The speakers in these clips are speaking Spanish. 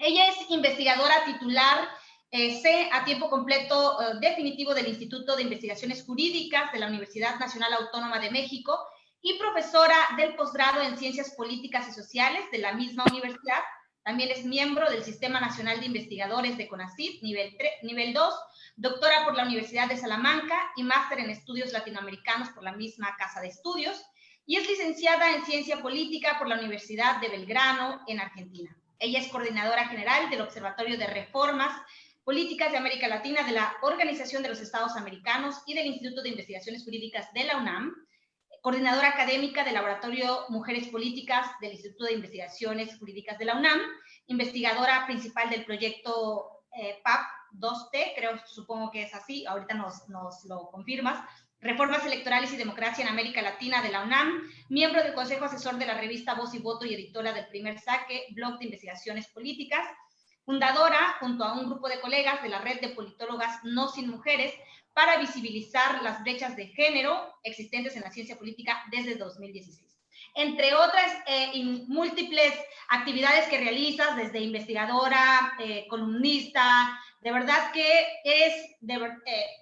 Ella es investigadora titular C a tiempo completo definitivo del Instituto de Investigaciones Jurídicas de la Universidad Nacional Autónoma de México y profesora del posgrado en Ciencias Políticas y Sociales de la misma universidad. También es miembro del Sistema Nacional de Investigadores de CONACYT, nivel 2, doctora por la Universidad de Salamanca y máster en Estudios Latinoamericanos por la misma Casa de Estudios, y es licenciada en Ciencia Política por la Universidad de Belgrano, en Argentina. Ella es coordinadora general del Observatorio de Reformas Políticas de América Latina de la Organización de los Estados Americanos y del Instituto de Investigaciones Jurídicas de la UNAM, coordinadora académica del Laboratorio Mujeres Políticas del Instituto de Investigaciones Jurídicas de la UNAM, investigadora principal del proyecto PAP 2T, supongo que es así, ahorita nos lo confirmas, Reformas Electorales y Democracia en América Latina de la UNAM, miembro del Consejo Asesor de la revista Voz y Voto y editora del Primer Saque, blog de investigaciones políticas, fundadora, junto a un grupo de colegas, de la Red de Politólogas No Sin Mujeres, para visibilizar las brechas de género existentes en la ciencia política desde 2016. Entre otras múltiples actividades que realizas, desde investigadora, columnista, de verdad que eres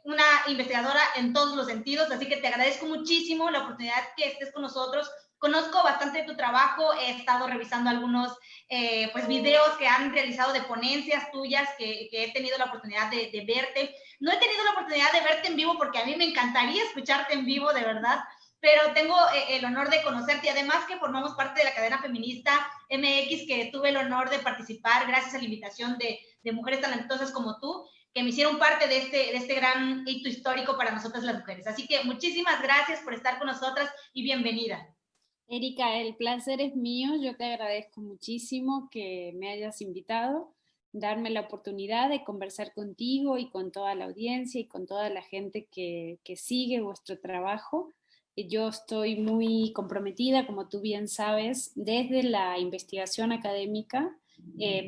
una investigadora en todos los sentidos, así que te agradezco muchísimo la oportunidad que estés con nosotros. Conozco bastante de tu trabajo, he estado revisando algunos videos que han realizado de ponencias tuyas que he tenido la oportunidad de verte. No he tenido la oportunidad de verte en vivo porque a mí me encantaría escucharte en vivo, de verdad, pero tengo el honor de conocerte y además que formamos parte de la cadena feminista MX, que tuve el honor de participar gracias a la invitación de mujeres talentosas como tú, que me hicieron parte de este gran hito histórico para nosotras las mujeres. Así que muchísimas gracias por estar con nosotras y bienvenida. Erika, el placer es mío, yo te agradezco muchísimo que me hayas invitado, darme la oportunidad de conversar contigo y con toda la audiencia y con toda la gente que sigue vuestro trabajo. Yo estoy muy comprometida, como tú bien sabes, desde la investigación académica,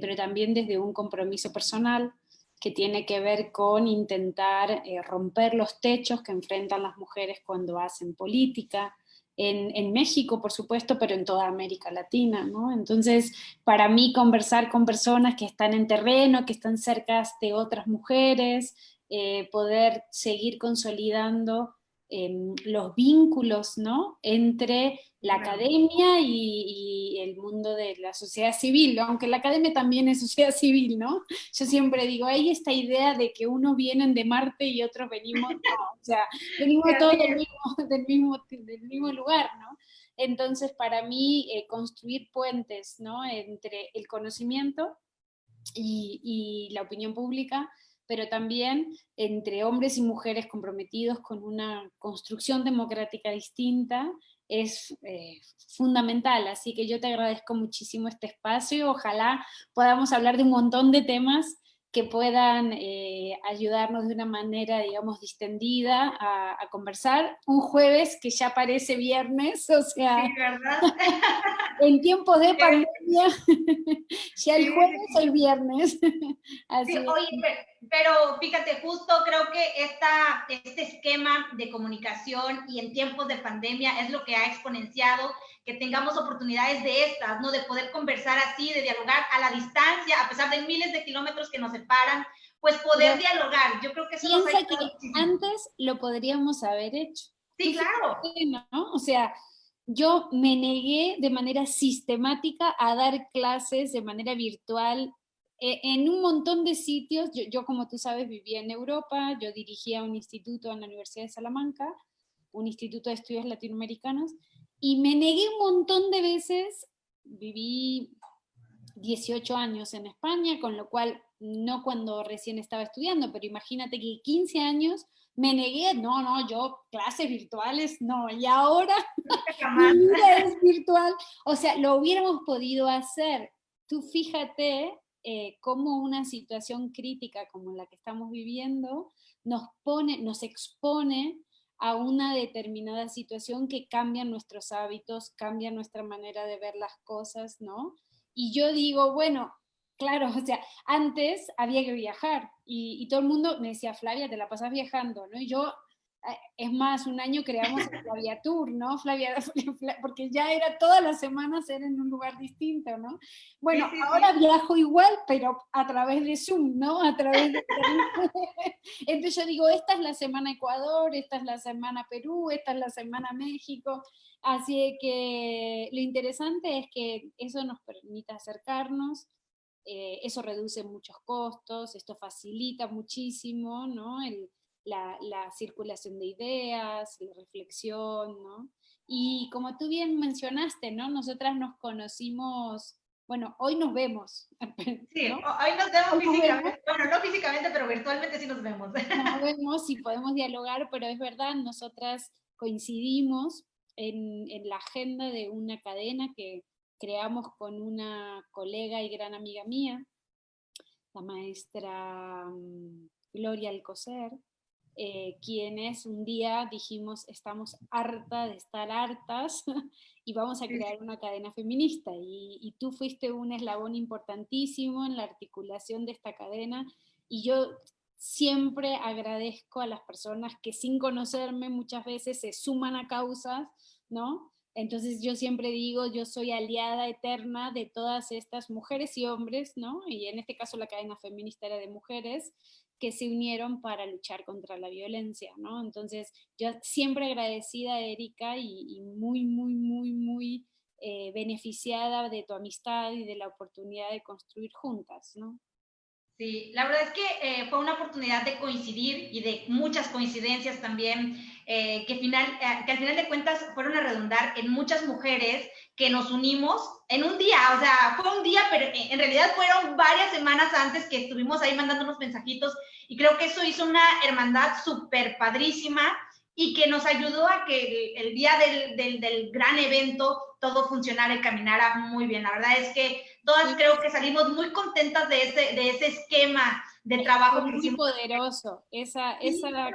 pero también desde un compromiso personal que tiene que ver con intentar romper los techos que enfrentan las mujeres cuando hacen política, en México, por supuesto, pero en toda América Latina, ¿no? Entonces, para mí conversar con personas que están en terreno, que están cerca de otras mujeres, poder seguir consolidando los vínculos, ¿no?, entre la academia y el mundo de la sociedad civil, aunque la academia también es sociedad civil, ¿no? Yo siempre digo, hay esta idea de que unos vienen de Marte y otros venimos, no, o sea, venimos todos del mismo lugar, ¿no? Entonces, para mí, construir puentes, ¿no?, entre el conocimiento y la opinión pública, pero también entre hombres y mujeres comprometidos con una construcción democrática distinta, es fundamental. Así que yo te agradezco muchísimo este espacio. Ojalá podamos hablar de un montón de temas que puedan ayudarnos de una manera, digamos, distendida a conversar. Un jueves que ya parece viernes, o sea, sí, ¿verdad? En tiempos de pandemia, ya el jueves o el viernes. Así sí, oye, pero fíjate, justo creo que este esquema de comunicación y en tiempos de pandemia es lo que ha exponenciado que tengamos oportunidades de estas, ¿no? De poder conversar así, de dialogar a la distancia, a pesar de miles de kilómetros que nos separan, pues poder dialogar. Yo creo que eso nos ha ayudado muchísimo. Antes lo podríamos haber hecho. Sí, claro. ¿No? O sea, yo me negué de manera sistemática a dar clases de manera virtual en un montón de sitios. Yo, como tú sabes, vivía en Europa, yo dirigía un instituto en la Universidad de Salamanca, un instituto de estudios latinoamericanos, y me negué un montón de veces. Viví 18 años en España, con lo cual no cuando recién estaba estudiando, pero imagínate que 15 años me negué, no, yo clases virtuales, no, y ahora mi vida es virtual. O sea, lo hubiéramos podido hacer. Tú fíjate cómo una situación crítica como la que estamos viviendo nos expone a una determinada situación que cambia nuestros hábitos, cambia nuestra manera de ver las cosas, ¿no? Y yo digo, bueno, claro, o sea, antes había que viajar y todo el mundo me decía, Flavia, te la pasas viajando, ¿no? Y yo Es más, un año creamos el Flavia Tour, ¿no? Porque ya era todas las semanas era en un lugar distinto, ¿no? Bueno, Sí, sí, ahora sí. viajo igual, pero a través de Zoom, ¿no? A través de... Entonces yo digo, esta es la semana Ecuador, esta es la semana Perú, esta es la semana México. Así que lo interesante es que eso nos permite acercarnos, eso reduce muchos costos, esto facilita muchísimo, ¿no? La circulación de ideas, la reflexión, ¿no? Y como tú bien mencionaste, ¿no? Nosotras nos conocimos, bueno, hoy nos vemos, Sí, ¿no? hoy nos vemos Hoy nos vemos, físicamente, bueno, no físicamente, pero virtualmente sí nos vemos. nos vemos y podemos dialogar, pero es verdad, nosotras coincidimos en la agenda de una cadena que creamos con una colega y gran amiga mía, la maestra Gloria Alcocer, quienes un día dijimos estamos hartas de estar hartas y vamos a crear una cadena feminista y tú fuiste un eslabón importantísimo en la articulación de esta cadena y yo siempre agradezco a las personas que sin conocerme muchas veces se suman a causas, ¿no? Entonces yo siempre digo, yo soy aliada eterna de todas estas mujeres y hombres, ¿no? Y en este caso la cadena feminista era de mujeres, que se unieron para luchar contra la violencia, ¿no? Entonces, yo siempre agradecida, Erika, y muy, muy, muy, muy beneficiada de tu amistad y de la oportunidad de construir juntas, ¿no? Sí, la verdad es que fue una oportunidad de coincidir y de muchas coincidencias también, que al final de cuentas fueron a redundar en muchas mujeres que nos unimos en un día, o sea, fue un día, pero en realidad fueron varias semanas antes que estuvimos ahí mandándonos mensajitos y creo que eso hizo una hermandad súper padrísima y que nos ayudó a que el día del gran evento todo funcionara y caminara muy bien. La verdad es que todas Sí. creo que salimos muy contentas de ese esquema de Fue trabajo que muy hicimos. poderoso. Sí, Esa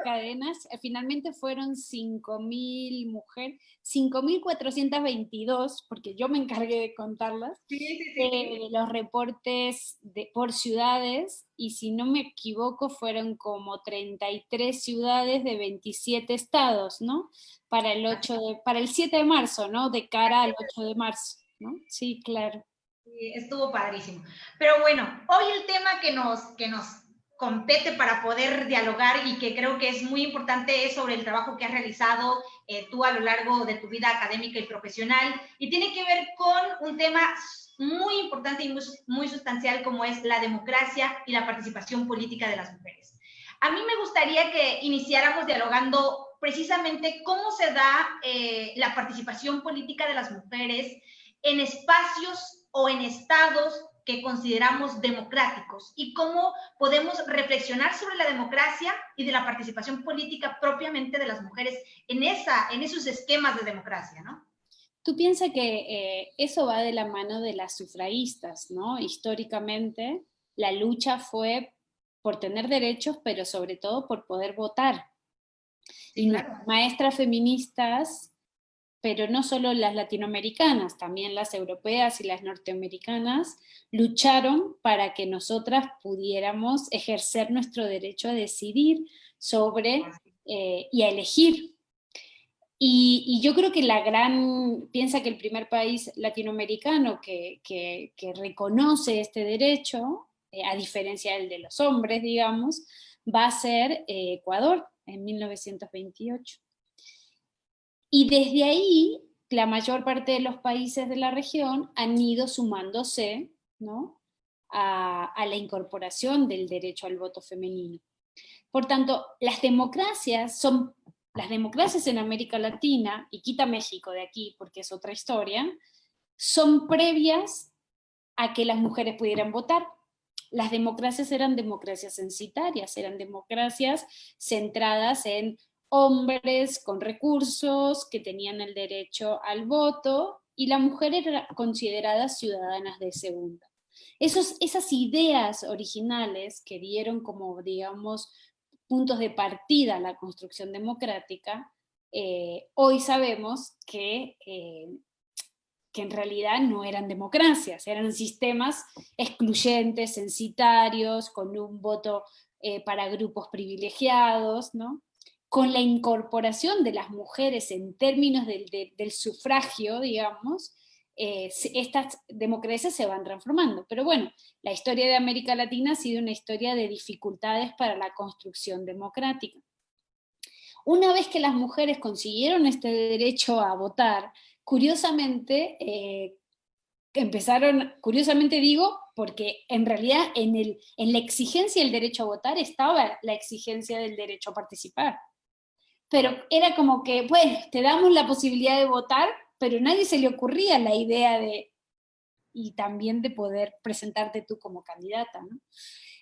cadena, finalmente fueron 5.000 mujeres, 5.422, porque yo me encargué de contarlas, sí, sí, sí, sí. los reportes por ciudades, y si no me equivoco, fueron como 33 ciudades de 27 estados, ¿no? Para el 7 de marzo, ¿no? De cara al 8 de marzo, ¿no? Sí, claro. Sí, estuvo padrísimo. Pero bueno, hoy el tema que nos compete para poder dialogar y que creo que es muy importante es sobre el trabajo que has realizado tú a lo largo de tu vida académica y profesional y tiene que ver con un tema muy importante y muy, muy sustancial como es la democracia y la participación política de las mujeres. A mí me gustaría que iniciáramos dialogando precisamente cómo se da la participación política de las mujeres en espacios o en estados que consideramos democráticos y cómo podemos reflexionar sobre la democracia y de la participación política propiamente de las mujeres en esos esquemas de democracia, ¿no? Tú piensas que eso va de la mano de las sufragistas, ¿no? Históricamente la lucha fue por tener derechos, pero sobre todo por poder votar. Sí, Y claro. nuestras maestras feministas, pero no solo las latinoamericanas, también las europeas y las norteamericanas, lucharon para que nosotras pudiéramos ejercer nuestro derecho a decidir sobre y a elegir. Y yo creo que piensa que el primer país latinoamericano que reconoce este derecho, a diferencia del de los hombres, digamos, va a ser Ecuador en 1928. Y desde ahí, la mayor parte de los países de la región han ido sumándose, ¿no? a la incorporación del derecho al voto femenino. Por tanto, las democracias en América Latina, y quita México de aquí porque es otra historia, son previas a que las mujeres pudieran votar. Las democracias eran democracias censitarias, eran democracias centradas en hombres con recursos que tenían el derecho al voto y la mujer era considerada ciudadanas de segunda. Esas ideas originales que dieron como, digamos, puntos de partida a la construcción democrática, hoy sabemos que en realidad no eran democracias, eran sistemas excluyentes, censitarios, con un voto para grupos privilegiados, ¿no? con la incorporación de las mujeres en términos del sufragio, digamos, estas democracias se van transformando. Pero bueno, la historia de América Latina ha sido una historia de dificultades para la construcción democrática. Una vez que las mujeres consiguieron este derecho a votar, curiosamente, curiosamente digo, porque en realidad en la exigencia del derecho a votar estaba la exigencia del derecho a participar. Pero era como que, bueno, te damos la posibilidad de votar, pero a nadie se le ocurría la idea y también de poder presentarte tú como candidata, ¿no?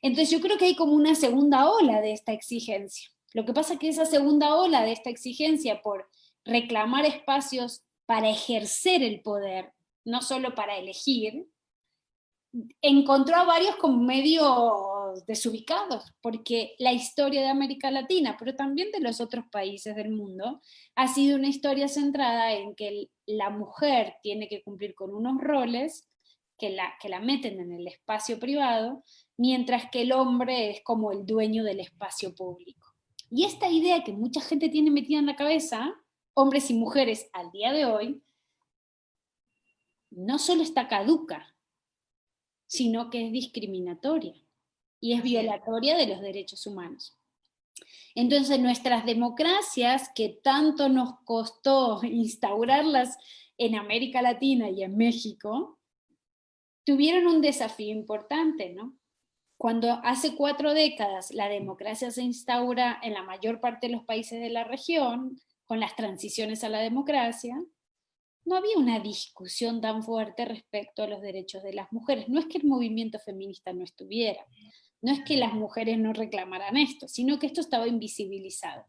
Entonces yo creo que hay como una segunda ola de esta exigencia. Lo que pasa es que esa segunda ola de esta exigencia por reclamar espacios para ejercer el poder, no solo para elegir, encontró a varios como medio desubicados, porque la historia de América Latina, pero también de los otros países del mundo, ha sido una historia centrada en que la mujer tiene que cumplir con unos roles que la meten en el espacio privado, mientras que el hombre es como el dueño del espacio público. Y esta idea que mucha gente tiene metida en la cabeza, hombres y mujeres al día de hoy, no solo está caduca, sino que es discriminatoria y es violatoria de los derechos humanos. Entonces nuestras democracias, que tanto nos costó instaurarlas en América Latina y en México, tuvieron un desafío importante, ¿no? Cuando hace 4 décadas la democracia se instaura en la mayor parte de los países de la región, con las transiciones a la democracia, no había una discusión tan fuerte respecto a los derechos de las mujeres. No es que el movimiento feminista no estuviera, no es que las mujeres no reclamaran esto, sino que esto estaba invisibilizado.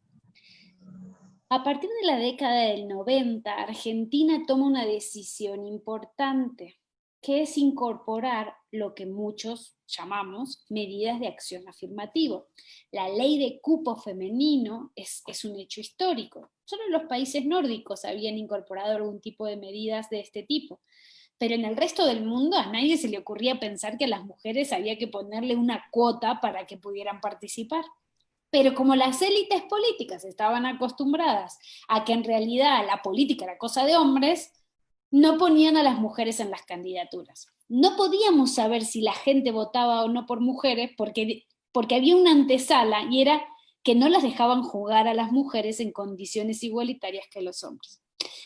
A partir de la década del 90, Argentina toma una decisión importante, que es incorporar lo que muchos llamamos medidas de acción afirmativo. La ley de cupo femenino es un hecho histórico. Solo los países nórdicos habían incorporado algún tipo de medidas de este tipo. Pero en el resto del mundo a nadie se le ocurría pensar que a las mujeres había que ponerle una cuota para que pudieran participar. Pero como las élites políticas estaban acostumbradas a que en realidad la política era cosa de hombres, no ponían a las mujeres en las candidaturas. No podíamos saber si la gente votaba o no por mujeres porque había una antesala y era que no las dejaban jugar a las mujeres en condiciones igualitarias que los hombres.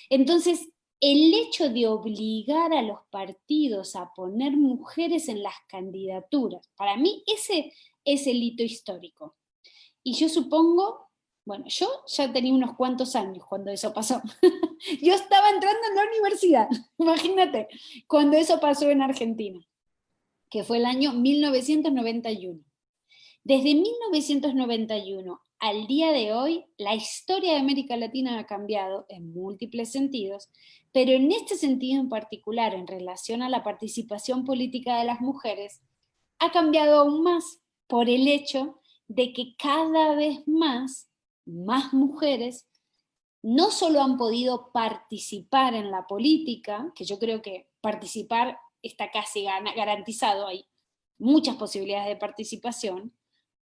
Entonces, el hecho de obligar a los partidos a poner mujeres en las candidaturas, para mí ese es el hito histórico. Y yo supongo, bueno, yo ya tenía unos cuantos años cuando eso pasó. Yo estaba entrando en la universidad, imagínate, cuando eso pasó en Argentina, que fue el año 1991. Desde 1991 al día de hoy, la historia de América Latina ha cambiado en múltiples sentidos, pero en este sentido en particular, en relación a la participación política de las mujeres, ha cambiado aún más por el hecho de que cada vez más mujeres no solo han podido participar en la política, que yo creo que participar está casi garantizado, hay muchas posibilidades de participación,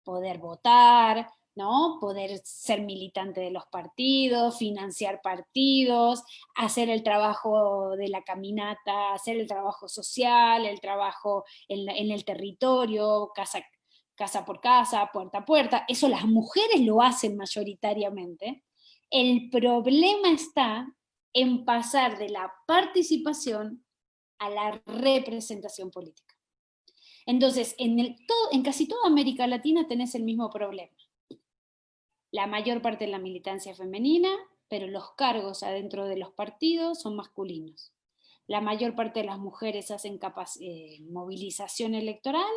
poder votar, ¿no? Poder ser militante de los partidos, financiar partidos, hacer el trabajo de la caminata, hacer el trabajo social, el trabajo en el territorio, casa por casa, puerta a puerta. Eso las mujeres lo hacen mayoritariamente. El problema está en pasar de la participación a la representación política. Entonces, en casi toda América Latina tenés el mismo problema. La mayor parte de la militancia femenina, pero los cargos adentro de los partidos son masculinos. La mayor parte de las mujeres hacen movilización electoral,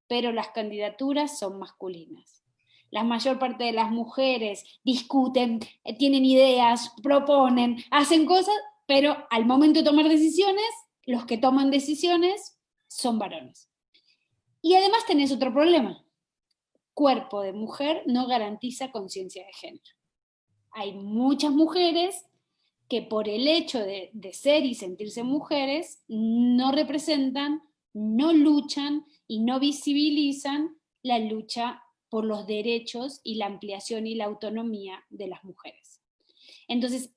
pero las candidaturas son masculinas. La mayor parte de las mujeres discuten, tienen ideas, proponen, hacen cosas, pero al momento de tomar decisiones, los que toman decisiones son varones. Y además tenés otro problema. Cuerpo de mujer no garantiza conciencia de género. Hay muchas mujeres que por el hecho de ser y sentirse mujeres no representan, no luchan y no visibilizan la lucha por los derechos y la ampliación y la autonomía de las mujeres. Entonces,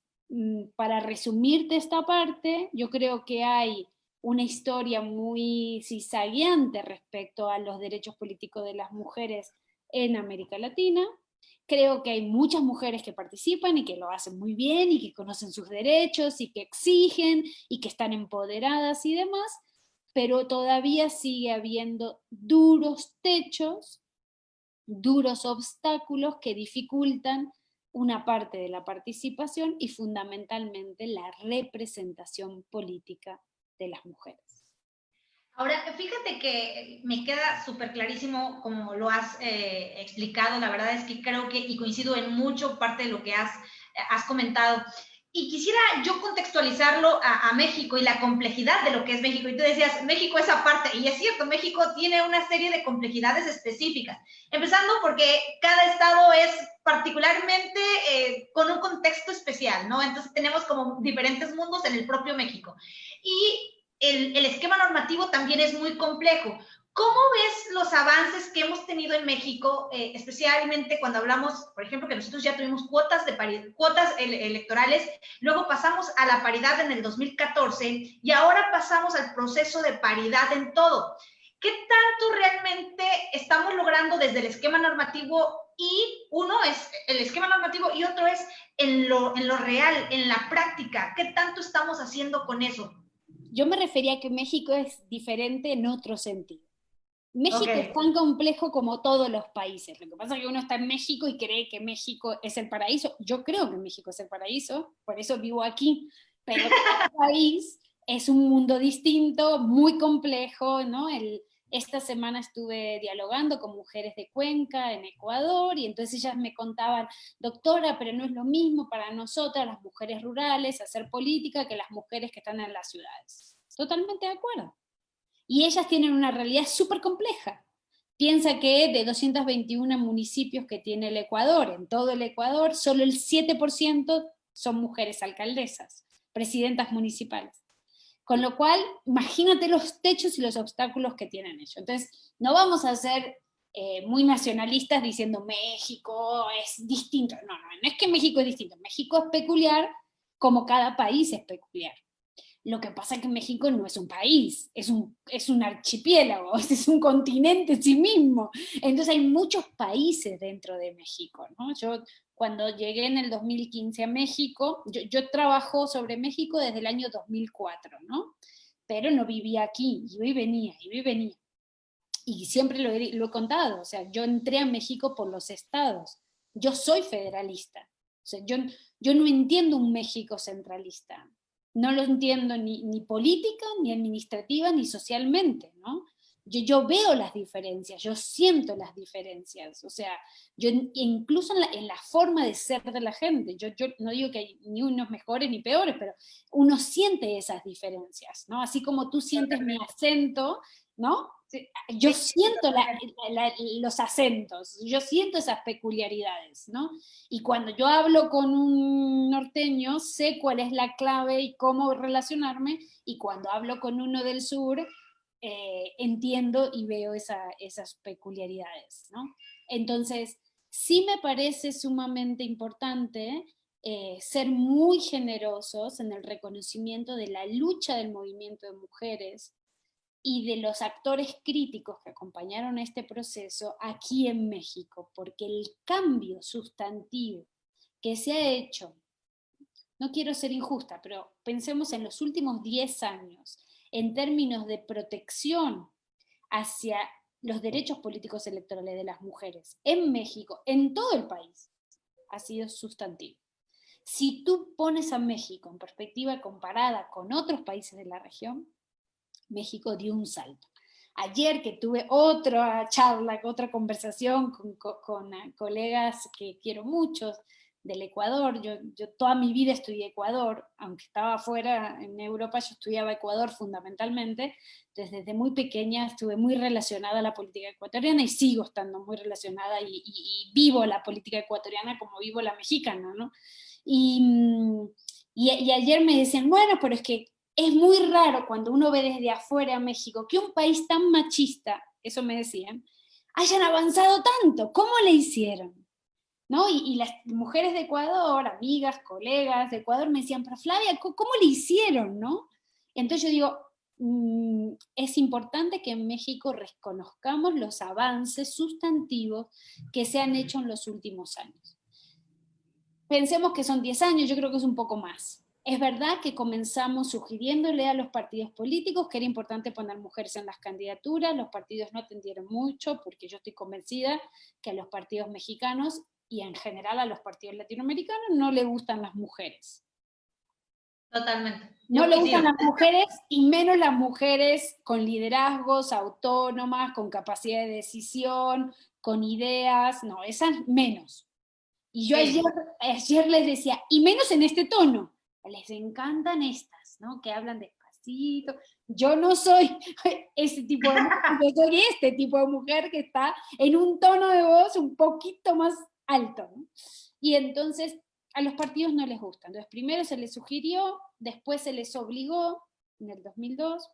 para resumirte esta parte, yo creo que hay una historia muy cizagueante respecto a los derechos políticos de las mujeres en América Latina. Creo que hay muchas mujeres que participan y que lo hacen muy bien y que conocen sus derechos y que exigen y que están empoderadas y demás, pero todavía sigue habiendo duros techos, duros obstáculos que dificultan una parte de la participación y fundamentalmente la representación política de las mujeres. Ahora, fíjate que me queda súper clarísimo como lo has explicado. La verdad es que creo que, y coincido en mucho parte de lo que has comentado. Y quisiera yo contextualizarlo a México y la complejidad de lo que es México. Y tú decías, México es aparte, y es cierto, México tiene una serie de complejidades específicas. Empezando porque cada estado es particularmente con un contexto especial, ¿no? Entonces tenemos como diferentes mundos en el propio México. Y el esquema normativo también es muy complejo. ¿Cómo ves los avances que hemos tenido en México, especialmente cuando hablamos, por ejemplo, que nosotros ya tuvimos cuotas electorales, luego pasamos a la paridad en el 2014 y ahora pasamos al proceso de paridad en todo? ¿Qué tanto realmente estamos logrando desde el esquema normativo? Y uno es el esquema normativo y otro es en lo real, en la práctica. ¿Qué tanto estamos haciendo con eso? Yo me refería a que México es diferente en otro sentido. México es Okay. tan complejo como todos los países. Lo que pasa es que uno está en México y cree que México es el paraíso. Yo creo que México es el paraíso, por eso vivo aquí. Pero cada país es un mundo distinto, muy complejo, ¿no? Esta semana estuve dialogando con mujeres de Cuenca, en Ecuador, y entonces ellas me contaban, doctora, pero no es lo mismo para nosotras, las mujeres rurales, hacer política que las mujeres que están en las ciudades. Totalmente de acuerdo. Y ellas tienen una realidad súper compleja. Piensa que de 221 municipios que tiene el Ecuador, en todo el Ecuador, solo el 7% son mujeres alcaldesas, presidentas municipales. Con lo cual, imagínate los techos y los obstáculos que tienen ellos. Entonces, no vamos a ser muy nacionalistas diciendo México es distinto. No, no, no es que México es distinto. México es peculiar como cada país es peculiar. Lo que pasa es que México no es un país, es un archipiélago, es un continente en sí mismo. Entonces hay muchos países dentro de México, ¿no? Yo cuando llegué en el 2015 a México, yo trabajo sobre México desde el año 2004, ¿no? Pero no vivía aquí, iba y venía, iba y venía. Y siempre lo he contado, o sea, yo entré a México por los estados. Yo soy federalista. O sea, yo no entiendo un México centralista. No lo entiendo ni política, ni administrativa, ni socialmente, ¿no? Yo veo las diferencias, yo siento las diferencias, o sea, incluso en la forma de ser de la gente, yo no digo que hay ni unos mejores ni peores, pero uno siente esas diferencias, ¿no? Así como tú sientes mi acento, ¿no? Yo siento los acentos, yo siento esas peculiaridades, ¿no? Y cuando yo hablo con un norteño, sé cuál es la clave y cómo relacionarme, y cuando hablo con uno del sur, entiendo y veo esas peculiaridades, ¿no? Entonces, sí me parece sumamente importante ser muy generosos en el reconocimiento de la lucha del movimiento de mujeres y de los actores críticos que acompañaron este proceso aquí en México, porque el cambio sustantivo que se ha hecho, no quiero ser injusta, pero pensemos en los últimos 10 años, en términos de protección hacia los derechos políticos electorales de las mujeres en México, en todo el país, ha sido sustantivo. Si tú pones a México en perspectiva comparada con otros países de la región, México dio un salto. Ayer que tuve otra charla, otra conversación con colegas que quiero mucho del Ecuador, yo toda mi vida estudié Ecuador, aunque estaba afuera en Europa, yo estudiaba Ecuador fundamentalmente, entonces desde muy pequeña estuve muy relacionada a la política ecuatoriana y sigo estando muy relacionada y vivo la política ecuatoriana como vivo la mexicana, ¿no? Y ayer me decían, bueno, pero es que es muy raro cuando uno ve desde afuera a México que un país tan machista, eso me decían, hayan avanzado tanto. ¿Cómo le hicieron? ¿No? Y las mujeres de Ecuador, amigas, colegas de Ecuador, me decían, pero Flavia, ¿cómo le hicieron? ¿No? Entonces yo digo, es importante que en México reconozcamos los avances sustantivos que se han hecho en los últimos años. Pensemos que son 10 años, yo creo que es un poco más. Es verdad que comenzamos sugiriéndole a los partidos políticos que era importante poner mujeres en las candidaturas, los partidos no atendieron mucho, porque yo estoy convencida que a los partidos mexicanos y en general a los partidos latinoamericanos no les gustan las mujeres. Totalmente. No le gustan las mujeres, y menos las mujeres con liderazgos, autónomas, con capacidad de decisión, con ideas, no, esas menos. Y yo ayer les decía, y menos en este tono, les encantan estas, ¿no? Que hablan despacito. Yo no soy ese tipo de mujer, yo soy este tipo de mujer que está en un tono de voz un poquito más alto, ¿no? Y entonces a los partidos no les gusta. Entonces primero se les sugirió, después se les obligó, en el 2002,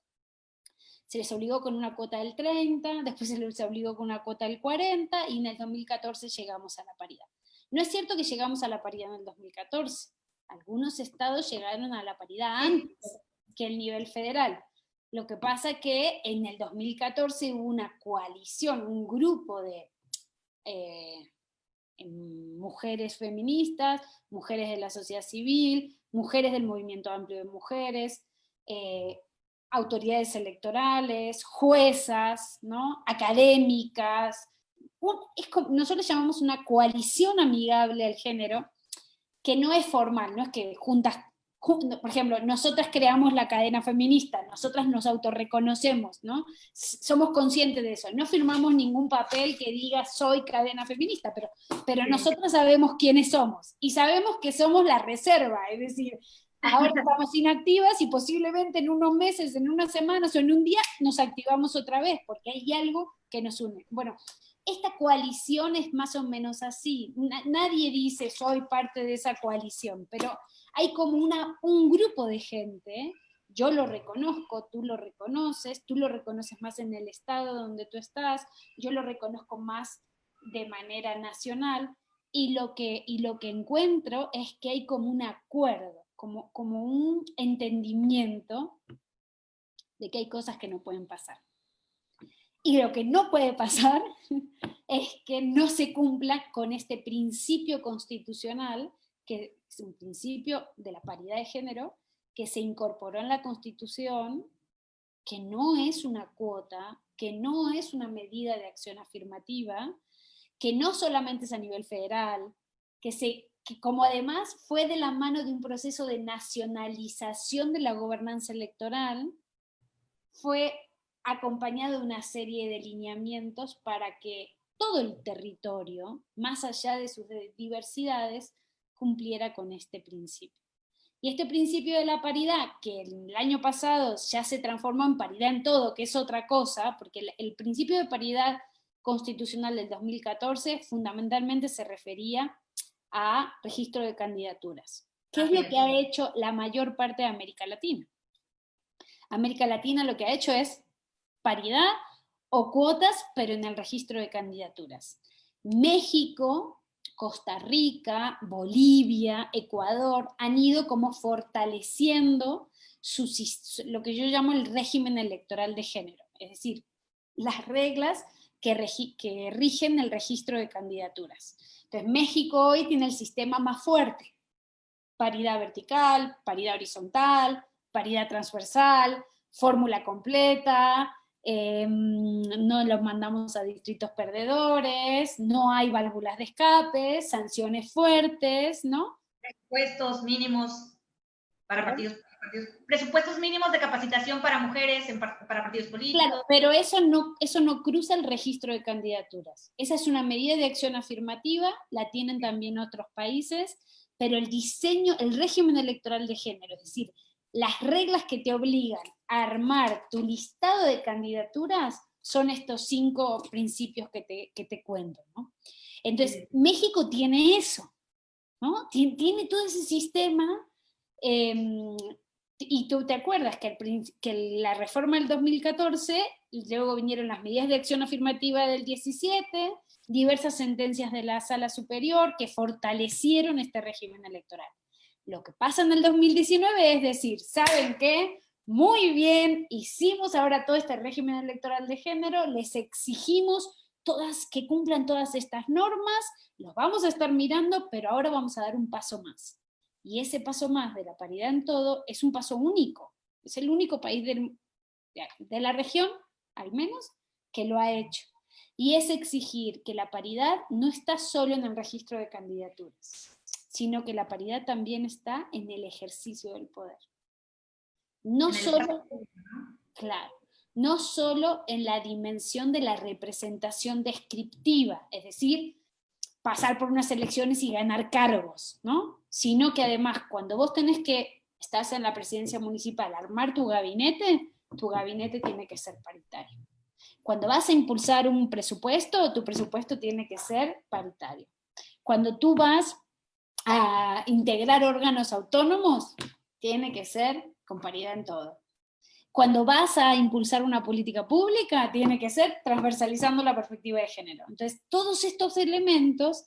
se les obligó con una cuota del 30, después se les obligó con una cuota del 40, y en el 2014 llegamos a la paridad. No es cierto que llegamos a la paridad en el 2014. Algunos estados llegaron a la paridad antes que el nivel federal. Lo que pasa es que en el 2014 hubo una coalición, un grupo de mujeres feministas, mujeres de la sociedad civil, mujeres del movimiento amplio de mujeres, autoridades electorales, juezas, ¿no? Académicas. Nosotros llamamos una coalición amigable al género, que no es formal, no es que juntas, por ejemplo, nosotras creamos la cadena feminista, nosotras nos autorreconocemos, ¿no? Somos conscientes de eso, no firmamos ningún papel que diga soy cadena feminista, pero nosotras sabemos quiénes somos, y sabemos que somos la reserva, es decir, ahora estamos inactivas y posiblemente en unos meses, en unas semanas o en un día nos activamos otra vez, porque hay algo que nos une. Bueno, esta coalición es más o menos así. Nadie dice soy parte de esa coalición, pero hay como un grupo de gente, yo lo reconozco, tú lo reconoces más en el estado donde tú estás, yo lo reconozco más de manera nacional, y lo que encuentro es que hay como un acuerdo, como un entendimiento de que hay cosas que no pueden pasar. Y lo que no puede pasar es que no se cumpla con este principio constitucional, que es un principio de la paridad de género, que se incorporó en la Constitución, que no es una cuota, que no es una medida de acción afirmativa, que no solamente es a nivel federal, que como además fue de la mano de un proceso de nacionalización de la gobernanza electoral, fue acompañado de una serie de lineamientos para que todo el territorio, más allá de sus diversidades, cumpliera con este principio. Y este principio de la paridad, que el año pasado ya se transformó en paridad en todo, que es otra cosa, porque el principio de paridad constitucional del 2014 fundamentalmente se refería a registro de candidaturas, que es lo que ha hecho la mayor parte de América Latina. América Latina lo que ha hecho es paridad o cuotas, pero en el registro de candidaturas. México, Costa Rica, Bolivia, Ecuador han ido como fortaleciendo lo que yo llamo el régimen electoral de género, es decir, las reglas que rigen el registro de candidaturas. Entonces, México hoy tiene el sistema más fuerte: paridad vertical, paridad horizontal, paridad transversal, fórmula completa, no los mandamos a distritos perdedores, no hay válvulas de escape, sanciones fuertes, ¿no? Presupuestos mínimos para partidos, presupuestos mínimos de capacitación para mujeres, para partidos políticos. Claro, pero eso no cruza el registro de candidaturas. Esa es una medida de acción afirmativa, la tienen también otros países, pero el diseño, el régimen electoral de género, es decir, las reglas que te obligan a armar tu listado de candidaturas son estos 5 principios que te cuento, ¿no? Entonces, México tiene eso, ¿no? Tiene todo ese sistema Y tú te acuerdas que la reforma del 2014, luego vinieron las medidas de acción afirmativa del 17, diversas sentencias de la Sala Superior que fortalecieron este régimen electoral. Lo que pasa en el 2019 es decir, ¿saben qué? Muy bien, hicimos ahora todo este régimen electoral de género, les exigimos que cumplan todas estas normas, los vamos a estar mirando, pero ahora vamos a dar un paso más. Y ese paso más de la paridad en todo es un paso único. Es el único país de la región, al menos, que lo ha hecho. Y es exigir que la paridad no está solo en el registro de candidaturas, sino que la paridad también está en el ejercicio del poder. No solo, claro, no solo en la dimensión de la representación descriptiva, es decir, pasar por unas elecciones y ganar cargos, ¿no? Sino que además, cuando vos estás en la presidencia municipal, armar tu gabinete tiene que ser paritario. Cuando vas a impulsar un presupuesto, tu presupuesto tiene que ser paritario. Cuando tú vas a integrar órganos autónomos, tiene que ser con paridad en todo. Cuando vas a impulsar una política pública, tiene que ser transversalizando la perspectiva de género. Entonces, todos estos elementos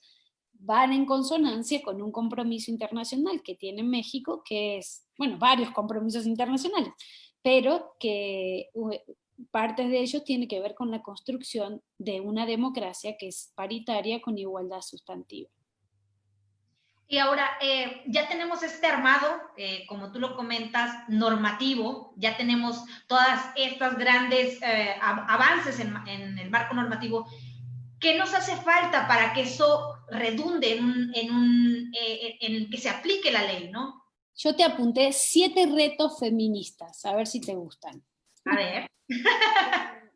van en consonancia con un compromiso internacional que tiene México, que es, bueno, varios compromisos internacionales, pero que parte de ellos tiene que ver con la construcción de una democracia que es paritaria con igualdad sustantiva. Y ahora ya tenemos este armado, como tú lo comentas, normativo, ya tenemos todas estas grandes avances en el marco normativo. ¿Qué nos hace falta para que eso redunde en que se aplique la ley, no? Yo te apunté 7 retos feministas, a ver si te gustan. A ver.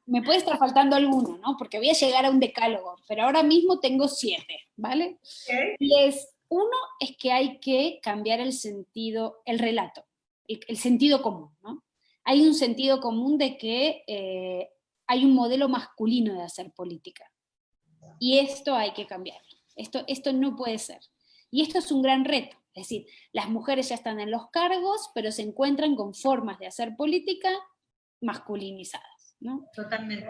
Me puede estar faltando alguno, ¿no? Porque voy a llegar a un decálogo, pero ahora mismo tengo 7, ¿vale? Okay. Uno es que hay que cambiar el sentido, el relato, el sentido común, ¿no? Hay un sentido común de que hay un modelo masculino de hacer política. Y esto hay que cambiarlo. Esto no puede ser. Y esto es un gran reto. Es decir, las mujeres ya están en los cargos, pero se encuentran con formas de hacer política masculinizadas, ¿no? Totalmente.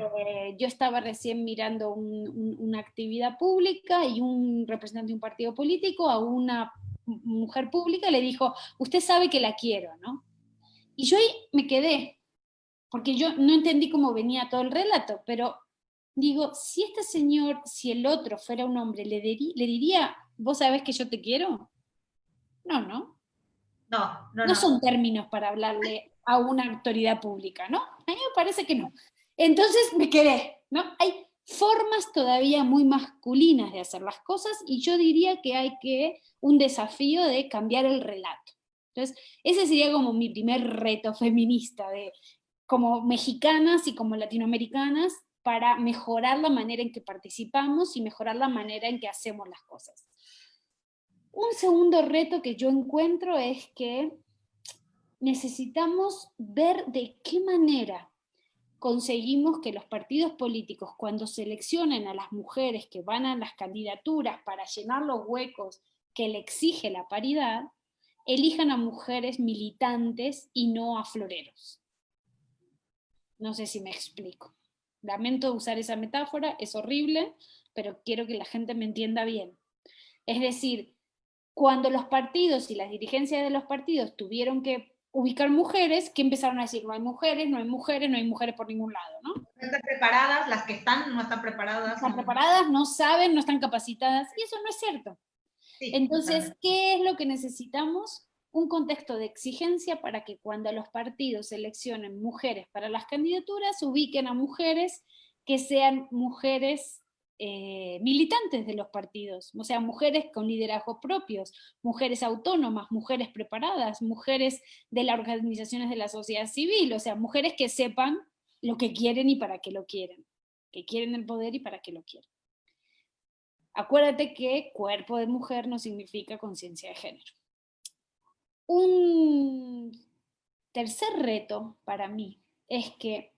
Yo estaba recién mirando una actividad pública y un representante de un partido político a una mujer pública le dijo, usted sabe que la quiero, ¿no? Y yo ahí me quedé, porque yo no entendí cómo venía todo el relato, pero digo, si este señor, si el otro fuera un hombre, ¿le diría, vos sabés que yo te quiero? No. No son términos para hablarle a una autoridad pública, ¿no? A mí me parece que no. Entonces me quedé, ¿no? Hay formas todavía muy masculinas de hacer las cosas y yo diría que hay un desafío de cambiar el relato. Entonces, ese sería como mi primer reto feminista, como mexicanas y como latinoamericanas, para mejorar la manera en que participamos y mejorar la manera en que hacemos las cosas. Un segundo reto que yo encuentro es que necesitamos ver de qué manera conseguimos que los partidos políticos, cuando seleccionen a las mujeres que van a las candidaturas para llenar los huecos que le exige la paridad, elijan a mujeres militantes y no a floreros. No sé si me explico. Lamento usar esa metáfora, es horrible, pero quiero que la gente me entienda bien. Es decir, cuando los partidos y las dirigencias de los partidos tuvieron que ubicar mujeres, que empezaron a decir, no hay mujeres, no hay mujeres, no hay mujeres por ningún lado, ¿no? No están preparadas, las que están no están preparadas. No están preparadas, no saben, no están capacitadas, y eso no es cierto. Sí, entonces, ¿qué es lo que necesitamos? Un contexto de exigencia para que cuando los partidos seleccionen mujeres para las candidaturas, ubiquen a mujeres que sean mujeres militantes de los partidos, o sea, mujeres con liderazgos propios, mujeres autónomas, mujeres preparadas, mujeres de las organizaciones de la sociedad civil, o sea, mujeres que sepan lo que quieren y para qué lo quieren, que quieren el poder y para qué lo quieren. Acuérdate que cuerpo de mujer no significa conciencia de género. Un tercer reto para mí es que,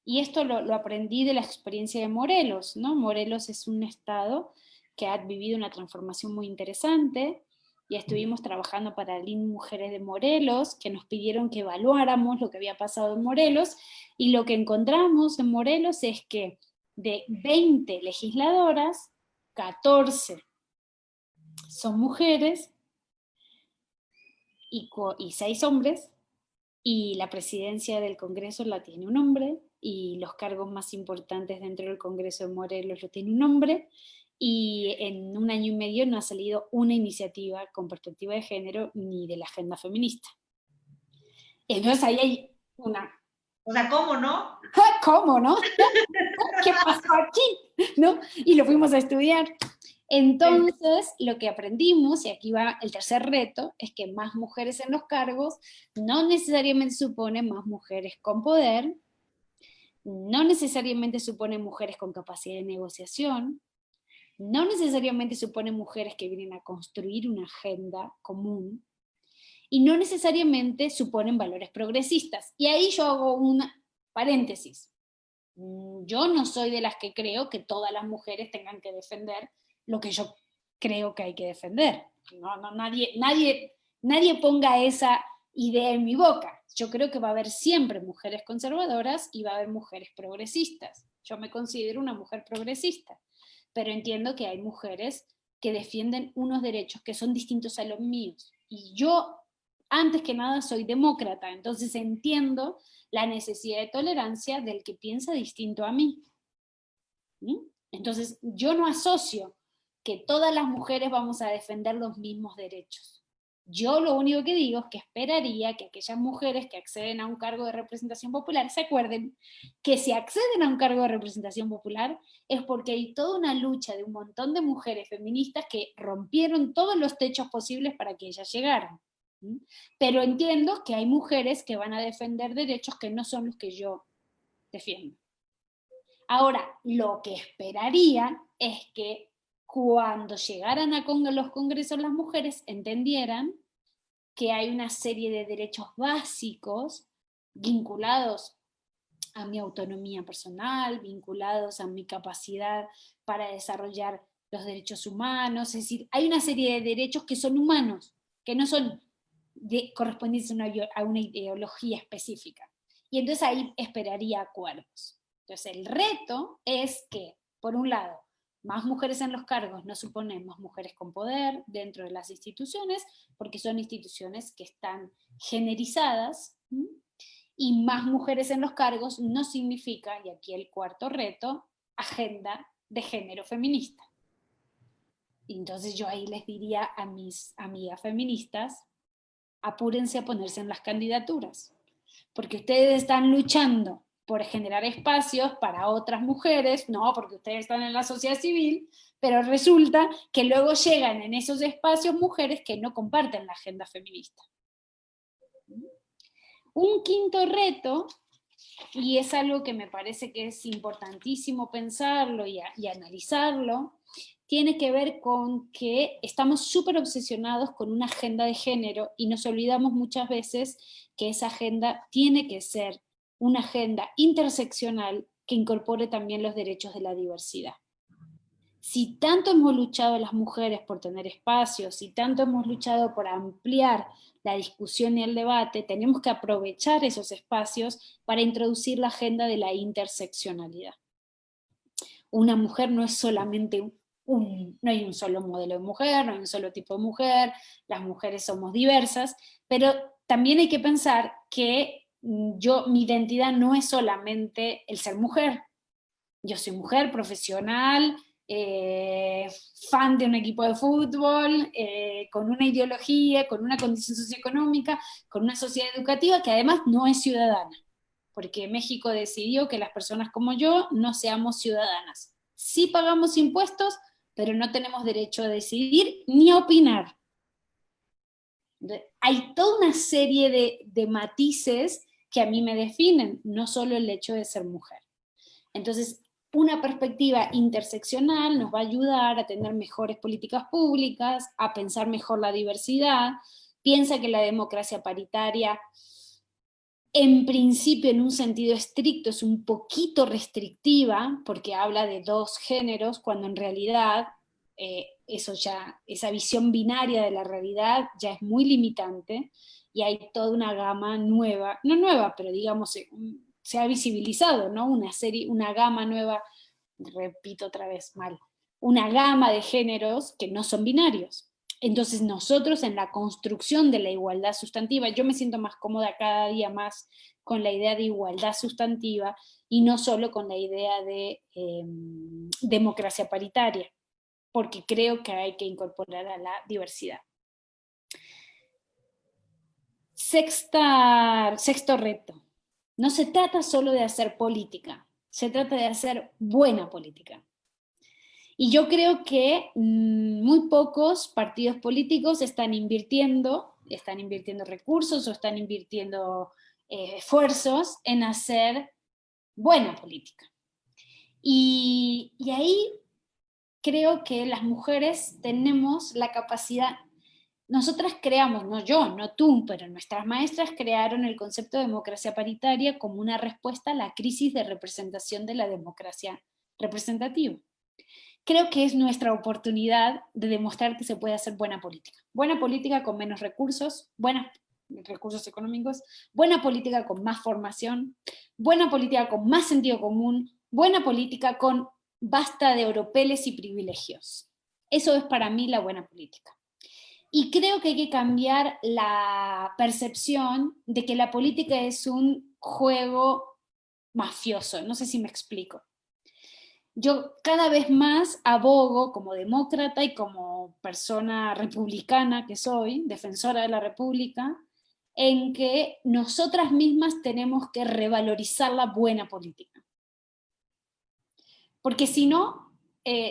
y esto lo aprendí de la experiencia de Morelos, ¿no? Morelos es un estado que ha vivido una transformación muy interesante y estuvimos trabajando para LIN Mujeres de Morelos, que nos pidieron que evaluáramos lo que había pasado en Morelos, y lo que encontramos en Morelos es que de 20 legisladoras, 14 son mujeres y 6 hombres, y la presidencia del Congreso la tiene un hombre, y los cargos más importantes dentro del Congreso de Morelos lo tiene un hombre, y en 1 año y medio no ha salido una iniciativa con perspectiva de género ni de la agenda feminista. Entonces ahí hay una... O sea, ¿cómo no? ¿Cómo, no? ¿Qué pasó aquí? ¿No? Y lo fuimos a estudiar. Entonces, lo que aprendimos, y aquí va el tercer reto, es que más mujeres en los cargos no necesariamente supone más mujeres con poder, no necesariamente supone mujeres con capacidad de negociación, no necesariamente supone mujeres que vienen a construir una agenda común, y no necesariamente suponen valores progresistas. Y ahí yo hago un paréntesis. Yo no soy de las que creo que todas las mujeres tengan que defender lo que yo creo que hay que defender. Nadie ponga esa idea en mi boca. Yo creo que va a haber siempre mujeres conservadoras y va a haber mujeres progresistas. Yo me considero una mujer progresista, pero entiendo que hay mujeres que defienden unos derechos que son distintos a los míos. Y yo, antes que nada, soy demócrata, entonces entiendo la necesidad de tolerancia del que piensa distinto a mí. Entonces, yo no asocio que todas las mujeres vamos a defender los mismos derechos. Yo lo único que digo es que esperaría que aquellas mujeres que acceden a un cargo de representación popular se acuerden que si acceden a un cargo de representación popular es porque hay toda una lucha de un montón de mujeres feministas que rompieron todos los techos posibles para que ellas llegaran. Pero entiendo que hay mujeres que van a defender derechos que no son los que yo defiendo. Ahora, lo que esperaría es que cuando llegaran a los congresos las mujeres entendieran que hay una serie de derechos básicos vinculados a mi autonomía personal, vinculados a mi capacidad para desarrollar los derechos humanos, es decir, hay una serie de derechos que son humanos, que no son correspondientes a una ideología específica. Y entonces ahí esperaría acuerdos. Entonces el reto es que, por un lado, más mujeres en los cargos no suponen más mujeres con poder dentro de las instituciones, porque son instituciones que están generizadas, y más mujeres en los cargos no significa, y aquí el cuarto reto, agenda de género feminista. Y entonces yo ahí les diría a mis amigas feministas, apúrense a ponerse en las candidaturas, porque ustedes están luchando por generar espacios para otras mujeres, no, porque ustedes están en la sociedad civil, pero resulta que luego llegan en esos espacios mujeres que no comparten la agenda feminista. Un quinto reto, y es algo que me parece que es importantísimo pensarlo y analizarlo, tiene que ver con que estamos súper obsesionados con una agenda de género y nos olvidamos muchas veces que esa agenda tiene que ser una agenda interseccional que incorpore también los derechos de la diversidad. Si tanto hemos luchado las mujeres por tener espacios, si tanto hemos luchado por ampliar la discusión y el debate, tenemos que aprovechar esos espacios para introducir la agenda de la interseccionalidad. Una mujer no es solamente no hay un solo modelo de mujer, no hay un solo tipo de mujer, las mujeres somos diversas, pero también hay que pensar que mi identidad no es solamente el ser mujer. Yo soy mujer profesional, fan de un equipo de fútbol, con una ideología, con una condición socioeconómica, con una sociedad educativa que además no es ciudadana, porque México decidió que las personas como yo no seamos ciudadanas. Sí pagamos impuestos, pero no tenemos derecho a decidir ni a opinar. Hay toda una serie de matices que a mí me definen, no solo el hecho de ser mujer. Entonces, una perspectiva interseccional nos va a ayudar a tener mejores políticas públicas, a pensar mejor la diversidad. Piensa que la democracia paritaria, en principio, en un sentido estricto, es un poquito restrictiva, porque habla de 2 géneros, cuando en realidad eso ya, esa visión binaria de la realidad ya es muy limitante y hay toda una gama nueva, no nueva, pero digamos, se ha visibilizado, ¿no? Una gama nueva, repito otra vez mal, una gama de géneros que no son binarios. Entonces nosotros en la construcción de la igualdad sustantiva, yo me siento más cómoda cada día más con la idea de igualdad sustantiva y no solo con la idea de democracia paritaria, porque creo que hay que incorporar a la diversidad. Sexto reto. No se trata solo de hacer política, se trata de hacer buena política. Y yo creo que muy pocos partidos políticos están invirtiendo recursos o están invirtiendo esfuerzos en hacer buena política. Y ahí creo que las mujeres tenemos la capacidad, nosotras creamos, no yo, no tú, pero nuestras maestras crearon el concepto de democracia paritaria como una respuesta a la crisis de representación de la democracia representativa. Creo que es nuestra oportunidad de demostrar que se puede hacer buena política con menos recursos, buenos recursos económicos, buena política con más formación, buena política con más sentido común, buena política con basta de oropeles y privilegios. Eso es para mí la buena política. Y creo que hay que cambiar la percepción de que la política es un juego mafioso, no sé si me explico. Yo cada vez más abogo como demócrata y como persona republicana que soy, defensora de la República, en que nosotras mismas tenemos que revalorizar la buena política. Porque si no,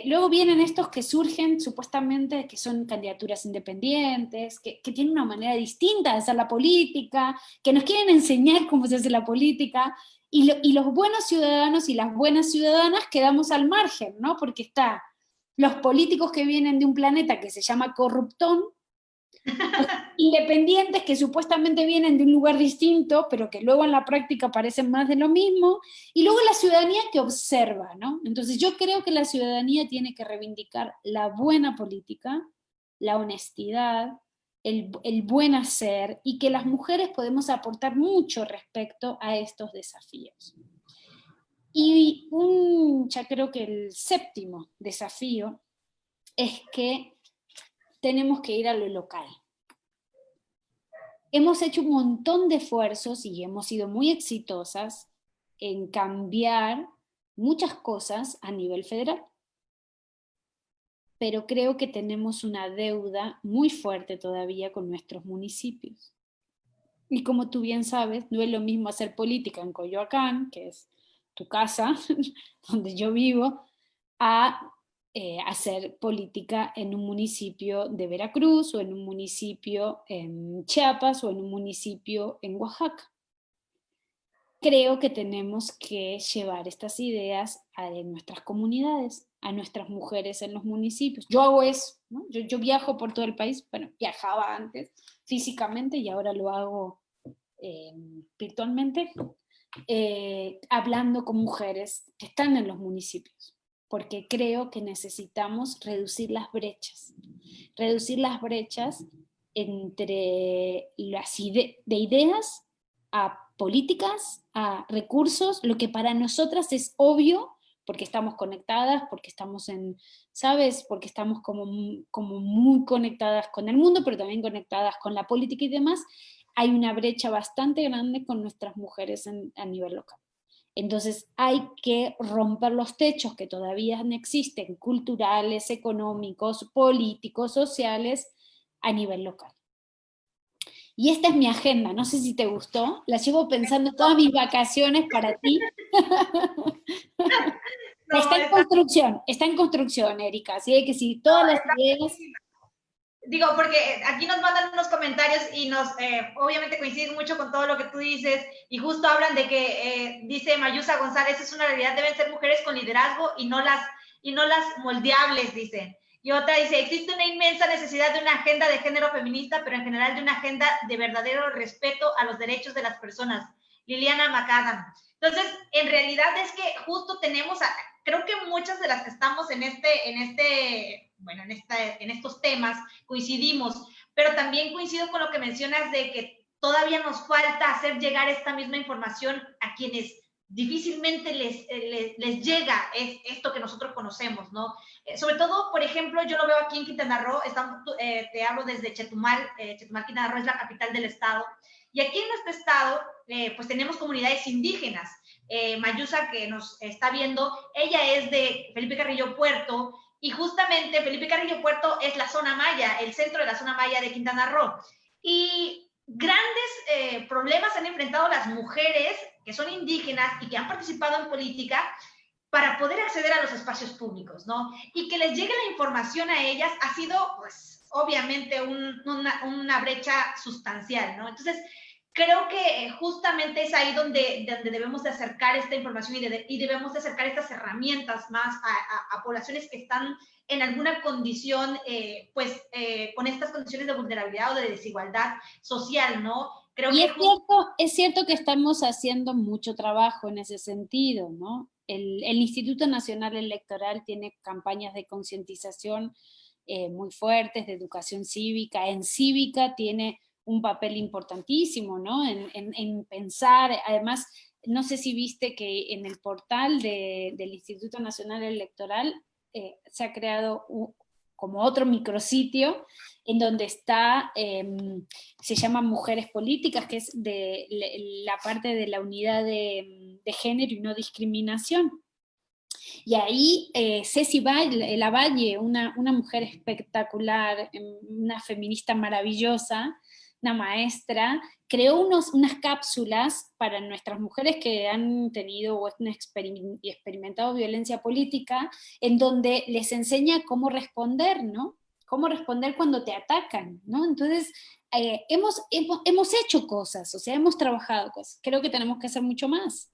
luego vienen estos que surgen supuestamente que son candidaturas independientes, que tienen una manera distinta de hacer la política, que nos quieren enseñar cómo se hace la política, y los buenos ciudadanos y las buenas ciudadanas quedamos al margen, ¿no? Porque están los políticos que vienen de un planeta que se llama corruptón, los independientes que supuestamente vienen de un lugar distinto, pero que luego en la práctica parecen más de lo mismo, y luego la ciudadanía que observa, ¿no? Entonces yo creo que la ciudadanía tiene que reivindicar la buena política, la honestidad, el buen hacer, y que las mujeres podemos aportar mucho respecto a estos desafíos. Y ya creo que el séptimo desafío es que tenemos que ir a lo local. Hemos hecho un montón de esfuerzos y hemos sido muy exitosas en cambiar muchas cosas a nivel federal. Pero creo que tenemos una deuda muy fuerte todavía con nuestros municipios. Y como tú bien sabes, no es lo mismo hacer política en Coyoacán, que es tu casa, donde yo vivo, a hacer política en un municipio de Veracruz, o en un municipio en Chiapas, o en un municipio en Oaxaca. Creo que tenemos que llevar estas ideas a nuestras comunidades, a nuestras mujeres en los municipios. Yo hago eso, ¿no? Yo viajo por todo el país, bueno, viajaba antes físicamente y ahora lo hago virtualmente, hablando con mujeres que están en los municipios, porque creo que necesitamos reducir las brechas entre de ideas a políticas, a recursos, lo que para nosotras es obvio, porque estamos conectadas, porque estamos ¿sabes? Porque estamos como muy conectadas con el mundo, pero también conectadas con la política y demás. Hay una brecha bastante grande con nuestras mujeres a nivel local. Entonces hay que romper los techos que todavía existen, culturales, económicos, políticos, sociales, a nivel local. Y esta es mi agenda, no sé si te gustó, la llevo pensando todas mis vacaciones para ti. No, está en construcción, Erika, así que si todas las ideas... Digo, porque aquí nos mandan unos comentarios y nos, obviamente coinciden mucho con todo lo que tú dices, y justo hablan de que, dice Mayusa González, es una realidad, deben ser mujeres con liderazgo y no las moldeables, dicen. Y otra dice, existe una inmensa necesidad de una agenda de género feminista, pero en general de una agenda de verdadero respeto a los derechos de las personas. Liliana Macadam. Entonces, en realidad es que justo tenemos, creo que muchas de las que estamos en este bueno, en estos temas coincidimos, pero también coincido con lo que mencionas de que todavía nos falta hacer llegar esta misma información a quienes difícilmente les llega esto que nosotros conocemos, ¿no? Sobre todo, por ejemplo, yo lo veo aquí en Quintana Roo, te hablo desde Chetumal, Chetumal, Quintana Roo es la capital del estado, y aquí en nuestro estado, pues tenemos comunidades indígenas. Mayusa, que nos está viendo, ella es de Felipe Carrillo Puerto, y justamente Felipe Carrillo Puerto es la zona maya, el centro de la zona maya de Quintana Roo. Y grandes problemas han enfrentado las mujeres que son indígenas y que han participado en política para poder acceder a los espacios públicos, ¿no? Y que les llegue la información a ellas ha sido, pues, obviamente una brecha sustancial, ¿no? Entonces, creo que justamente es ahí donde debemos de acercar esta información y debemos de acercar estas herramientas más a poblaciones que están en alguna condición, con estas condiciones de vulnerabilidad o de desigualdad social, ¿no? Creo Y que es cierto que estamos haciendo mucho trabajo en ese sentido, ¿no? El Instituto Nacional Electoral tiene campañas de concientización muy fuertes, de educación cívica. En cívica tiene un papel importantísimo, ¿no? En pensar, además, no sé si viste que en el portal del Instituto Nacional Electoral se ha creado como otro micrositio en donde está, se llama Mujeres Políticas, que es de la parte de la unidad de género y no discriminación. Y ahí Ceci Lavalle, una mujer espectacular, una feminista maravillosa, una maestra, creó unas cápsulas para nuestras mujeres que han tenido o han experimentado violencia política, en donde les enseña cómo responder, ¿no? Cómo responder cuando te atacan, ¿no? Entonces, hemos hecho cosas, o sea, hemos trabajado cosas. Creo que tenemos que hacer mucho más.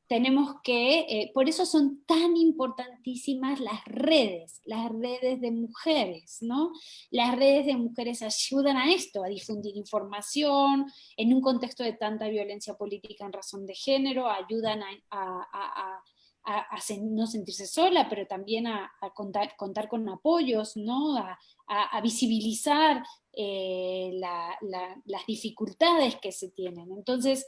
Tenemos que, por eso son tan importantísimas las redes de mujeres, ¿no? Las redes de mujeres ayudan a esto, a difundir información, en un contexto de tanta violencia política en razón de género, ayudan a no sentirse sola, pero también a contar con apoyos, ¿no? A visibilizar las dificultades que se tienen. Entonces,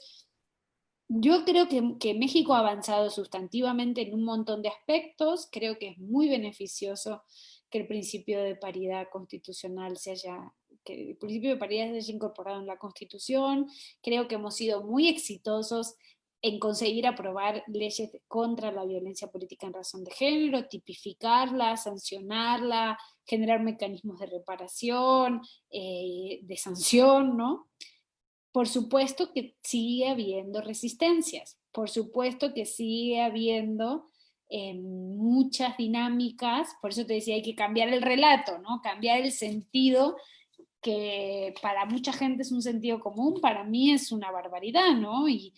yo creo que México ha avanzado sustantivamente en un montón de aspectos, creo que es muy beneficioso que el principio de paridad constitucional que el principio de paridad se haya incorporado en la Constitución, creo que hemos sido muy exitosos en conseguir aprobar leyes contra la violencia política en razón de género, tipificarla, sancionarla, generar mecanismos de reparación, de sanción, ¿no? Por supuesto que sigue habiendo resistencias, por supuesto que sigue habiendo muchas dinámicas, por eso te decía, hay que cambiar el relato, ¿no? Cambiar el sentido que para mucha gente es un sentido común, para mí es una barbaridad, ¿no? Y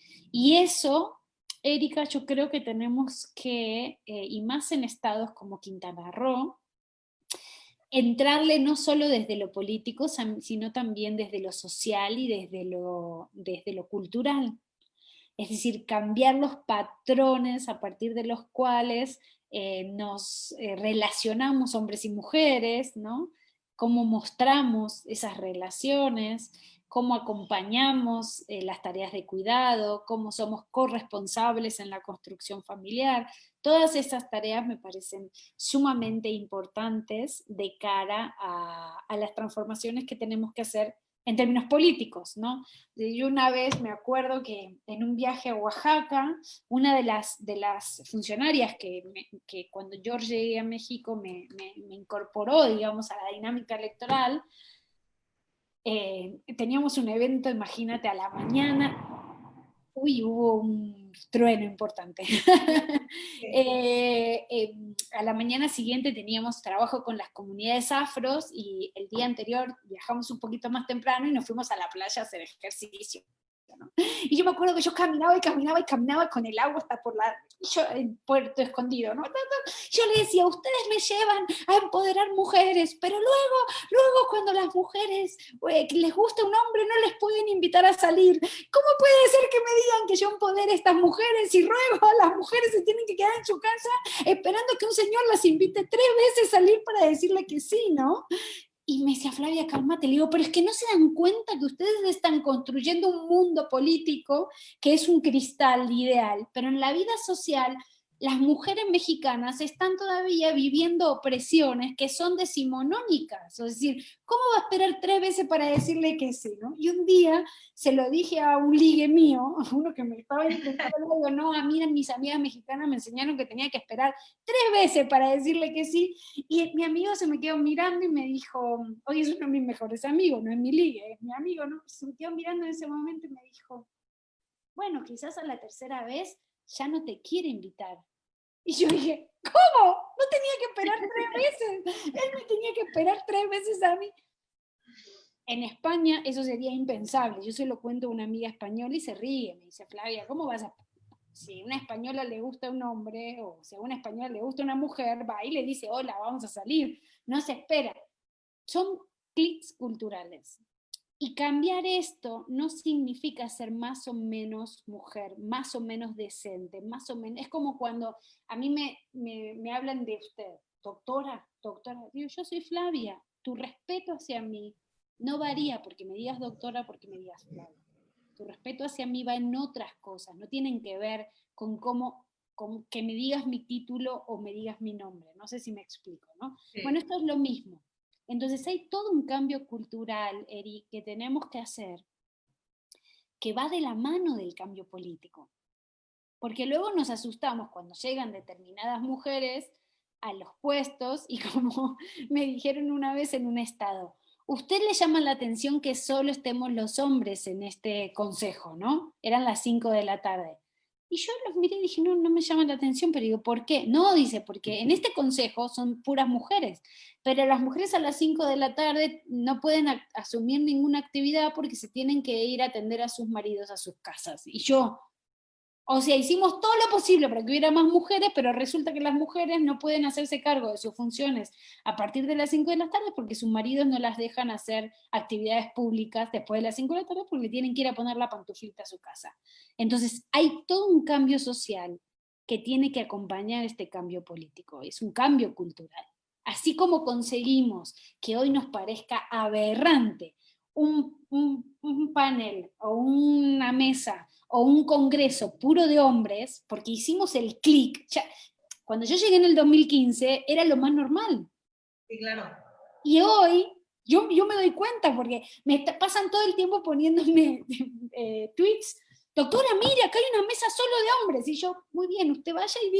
eso, Erika, yo creo que tenemos que, y más en estados como Quintana Roo, entrarle no solo desde lo político, sino también desde lo social y desde lo cultural. Es decir, cambiar los patrones a partir de los cuales nos relacionamos hombres y mujeres, ¿no? Cómo mostramos esas relaciones, cómo acompañamos las tareas de cuidado, cómo somos corresponsables en la construcción familiar. Todas esas tareas me parecen sumamente importantes de cara a las transformaciones que tenemos que hacer en términos políticos, ¿no? Yo una vez me acuerdo que en un viaje a Oaxaca, una de las funcionarias que cuando yo llegué a México me incorporó, digamos, a la dinámica electoral, teníamos un evento, imagínate, a la mañana, hubo un trueno importante. A la mañana siguiente teníamos trabajo con las comunidades afros y el día anterior viajamos un poquito más temprano y nos fuimos a la playa a hacer ejercicio. ¿no? Y yo me acuerdo que yo caminaba y caminaba y caminaba con el agua hasta por el puerto escondido, ¿no? Yo le decía, ustedes me llevan a empoderar mujeres, pero luego cuando las mujeres les gusta un hombre no les pueden invitar a salir. ¿Cómo puede ser que me digan que yo empodere a estas mujeres y luego las mujeres se tienen que quedar en su casa esperando que un señor las invite 3 veces a salir para decirle que sí, ¿no? Y me decía, Flavia, cálmate. Le digo, pero es que no se dan cuenta que ustedes están construyendo un mundo político que es un cristal ideal, pero en la vida social las mujeres mexicanas están todavía viviendo opresiones que son decimonónicas. Es decir, ¿cómo va a esperar 3 veces para decirle que sí, ¿no? Y un día se lo dije a un ligue mío, a uno que me estaba intentando, digo, no, a mí mis amigas mexicanas me enseñaron que tenía que esperar 3 veces para decirle que sí, y mi amigo se me quedó mirando y me dijo, oye, es uno de mis mejores amigos, no es mi ligue, es mi amigo, ¿no? Se me quedó mirando en ese momento y me dijo, bueno, quizás a la 3.ª vez ya no te quiere invitar. Y yo dije, ¿cómo? No tenía que esperar 3 veces. Él me tenía que esperar 3 veces a mí. En España eso sería impensable. Yo se lo cuento a una amiga española y se ríe. Me dice, Flavia, ¿cómo vas a...? Si a una española le gusta un hombre, o si a una española le gusta una mujer, va y le dice, hola, vamos a salir. No se espera. Son clics culturales. Y cambiar esto no significa ser más o menos mujer, más o menos decente, más o menos. Es como cuando a mí me hablan de usted, doctora, digo, yo soy Flavia, tu respeto hacia mí no varía porque me digas doctora, porque me digas Flavia. Tu respeto hacia mí va en otras cosas, no tienen que ver con con que me digas mi título o me digas mi nombre. No sé si me explico, ¿no? Sí. Bueno, esto es lo mismo. Entonces hay todo un cambio cultural, Eri, que tenemos que hacer, que va de la mano del cambio político. Porque luego nos asustamos cuando llegan determinadas mujeres a los puestos y como me dijeron una vez en un estado, ¿usted le llama la atención que solo estemos los hombres en este consejo, no? Eran las 5 de la tarde. Y yo los miré y dije, no, no me llama la atención, pero digo, ¿por qué? No, dice, porque en este consejo son puras mujeres, pero las mujeres a las 5 de la tarde no pueden asumir ninguna actividad porque se tienen que ir a atender a sus maridos a sus casas. Y yo, o sea, hicimos todo lo posible para que hubiera más mujeres, pero resulta que las mujeres no pueden hacerse cargo de sus funciones a partir de las 5 de la tarde porque sus maridos no las dejan hacer actividades públicas después de las 5 de la tarde porque tienen que ir a poner la pantuflita a su casa. Entonces, hay todo un cambio social que tiene que acompañar este cambio político, es un cambio cultural. Así como conseguimos que hoy nos parezca aberrante un panel o una mesa o un congreso puro de hombres, porque hicimos el clic. Cuando yo llegué en el 2015 era lo más normal. Sí, claro. Y hoy yo me doy cuenta porque me pasan todo el tiempo poniéndome tweets, doctora, mire, acá hay una mesa solo de hombres. Y yo, muy bien, usted vaya y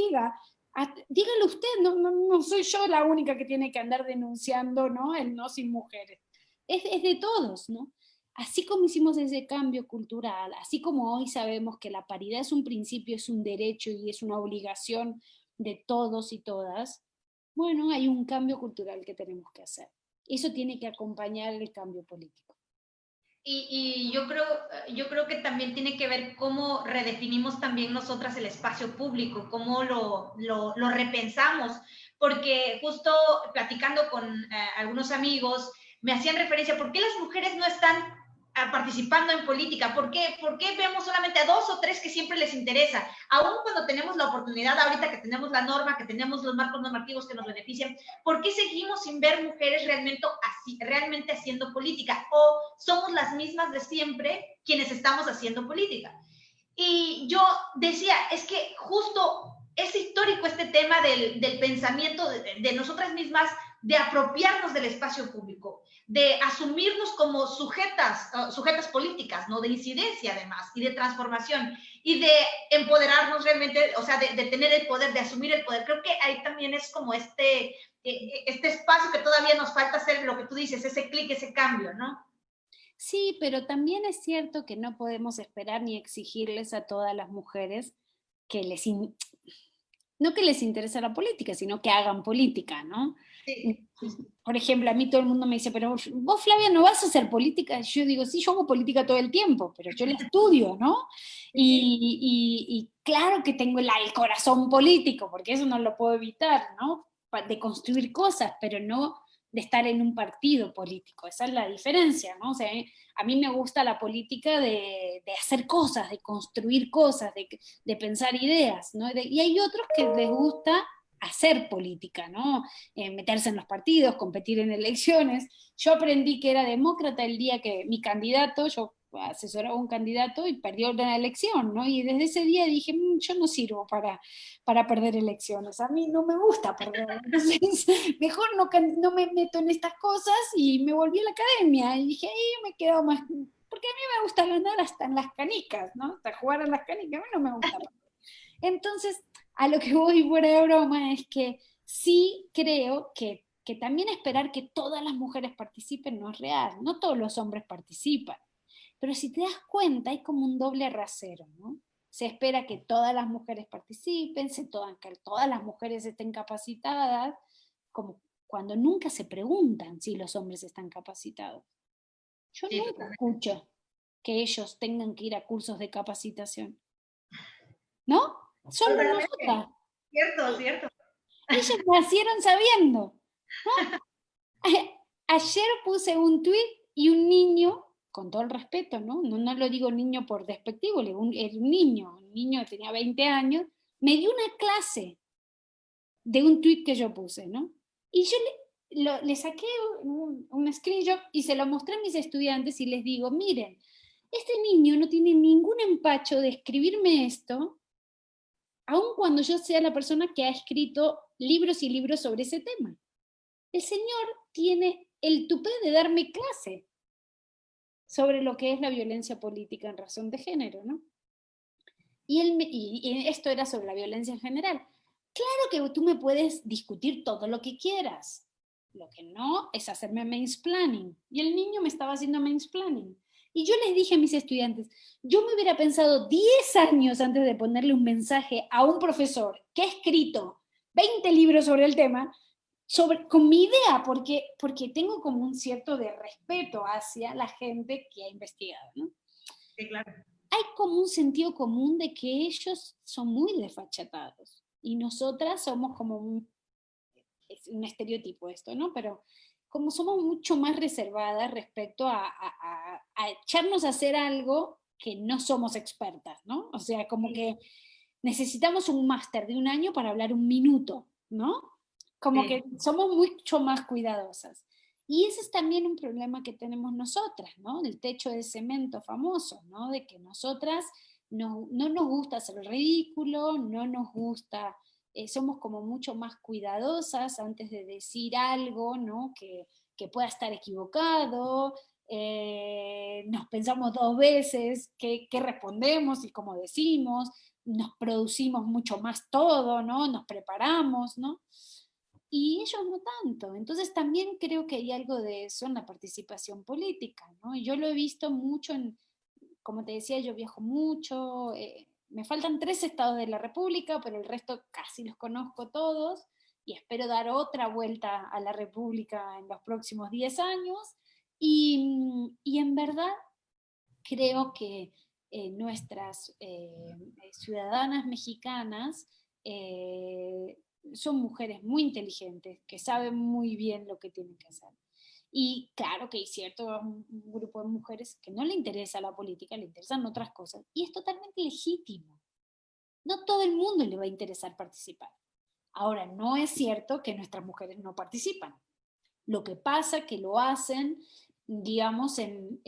dígalo usted, no soy yo la única que tiene que andar denunciando, ¿no? El no sin mujeres. Es de todos, ¿no? Así como hicimos ese cambio cultural, así como hoy sabemos que la paridad es un principio, es un derecho y es una obligación de todos y todas, bueno, hay un cambio cultural que tenemos que hacer. Eso tiene que acompañar el cambio político. Y yo creo que también tiene que ver cómo redefinimos también nosotras el espacio público, cómo lo repensamos, porque justo platicando con algunos amigos me hacían referencia, ¿por qué las mujeres no están participando en política? ¿Por qué vemos solamente a 2 o 3 que siempre les interesa? Aún cuando tenemos la oportunidad, ahorita que tenemos la norma, que tenemos los marcos normativos que nos benefician, ¿por qué seguimos sin ver mujeres realmente haciendo política? ¿O somos las mismas de siempre quienes estamos haciendo política? Y yo decía, es que justo es histórico este tema del pensamiento de nosotras mismas, de apropiarnos del espacio público, de asumirnos como sujetas políticas, ¿no? De incidencia además, y de transformación, y de empoderarnos realmente, o sea, de tener el poder, de asumir el poder. Creo que ahí también es como este espacio que todavía nos falta hacer, lo que tú dices, ese clic, ese cambio, ¿no? Sí, pero también es cierto que no podemos esperar ni exigirles a todas las mujeres que no que les interese la política, sino que hagan política, ¿no? Sí, sí, Por ejemplo, a mí todo el mundo me dice, pero vos, Flavia, ¿no vas a hacer política? Yo digo, sí, yo hago política todo el tiempo, pero yo la estudio, ¿no? sí, Y claro que tengo el corazón político, porque eso no lo puedo evitar, ¿no? De construir cosas, pero no de estar en un partido político. Esa es la diferencia, ¿no? O sea, a mí me gusta la política de hacer cosas, de construir cosas, de pensar ideas, ¿no? Y hay otros que les gusta hacer política, ¿no? Meterse en los partidos, competir en elecciones. Yo aprendí que era demócrata el día que mi candidato, yo asesoraba a un candidato y perdió la elección, ¿no? Y desde ese día dije, yo no sirvo para perder elecciones, a mí no me gusta perder, entonces mejor no me meto en estas cosas y me volví a la academia y dije, ahí me quedo más, porque a mí me gusta ganar hasta en las canicas, ¿no? Hasta jugar a las canicas, a mí no me gusta perder. Entonces, a lo que voy fuera de broma es que sí creo que también esperar que todas las mujeres participen no es real, no todos los hombres participan, pero si te das cuenta hay como un doble rasero, ¿no? Se espera que todas las mujeres participen, que todas las mujeres estén capacitadas, como cuando nunca se preguntan si los hombres están capacitados. Yo sí, nunca totalmente. escucho que ellos tengan que ir a cursos de capacitación, ¿no? Solo Totalmente. nosotras. Cierto, cierto. Ellos nacieron sabiendo, ¿no? Ayer puse un tuit y un niño, con todo el respeto, ¿no? No lo digo niño por despectivo, era un niño que tenía 20 años, me dio una clase de un tuit que yo puse, ¿no? Y yo le saqué un screenshot y se lo mostré a mis estudiantes y les digo, miren, este niño no tiene ningún empacho de escribirme esto, aun cuando yo sea la persona que ha escrito libros y libros sobre ese tema. El señor tiene el tupé de darme clase sobre lo que es la violencia política en razón de género, ¿no? Y esto era sobre la violencia en general. Claro que tú me puedes discutir todo lo que quieras. Lo que no es hacerme mansplaining. Y el niño me estaba haciendo mansplaining. Y yo les dije a mis estudiantes, yo me hubiera pensado 10 años antes de ponerle un mensaje a un profesor que ha escrito 20 libros sobre el tema, con mi idea, porque tengo como un cierto de respeto hacia la gente que ha investigado, ¿no? Sí, claro. Hay como un sentido común de que ellos son muy desfachatados y nosotras somos como es un estereotipo esto, ¿no? Pero como somos mucho más reservadas respecto a echarnos a hacer algo que no somos expertas, ¿no? O sea, como Sí, que necesitamos un máster de un año para hablar un minuto, ¿no? Como que sí, somos mucho más cuidadosas. Y ese es también un problema que tenemos nosotras, ¿no? El techo de cemento famoso, ¿no? De que nosotras no nos gusta hacer el ridículo, no nos gusta, somos como mucho más cuidadosas antes de decir algo, ¿no? Que pueda estar equivocado, nos pensamos dos veces qué respondemos y cómo decimos, nos producimos mucho más todo, ¿no? Nos preparamos, ¿no? Y ellos no tanto. Entonces también creo que hay algo de eso en la participación política, ¿no? Yo lo he visto mucho como te decía, yo viajo mucho, me faltan 3 estados de la República, pero el resto casi los conozco todos y espero dar otra vuelta a la República en los próximos 10 años. Y en verdad creo que nuestras ciudadanas mexicanas son mujeres muy inteligentes, que saben muy bien lo que tienen que hacer. Y claro que hay cierto un grupo de mujeres que no le interesa la política, le interesan otras cosas, y es totalmente legítimo. No todo el mundo le va a interesar participar. Ahora, no es cierto que nuestras mujeres no participan. Lo que pasa que lo hacen, digamos, en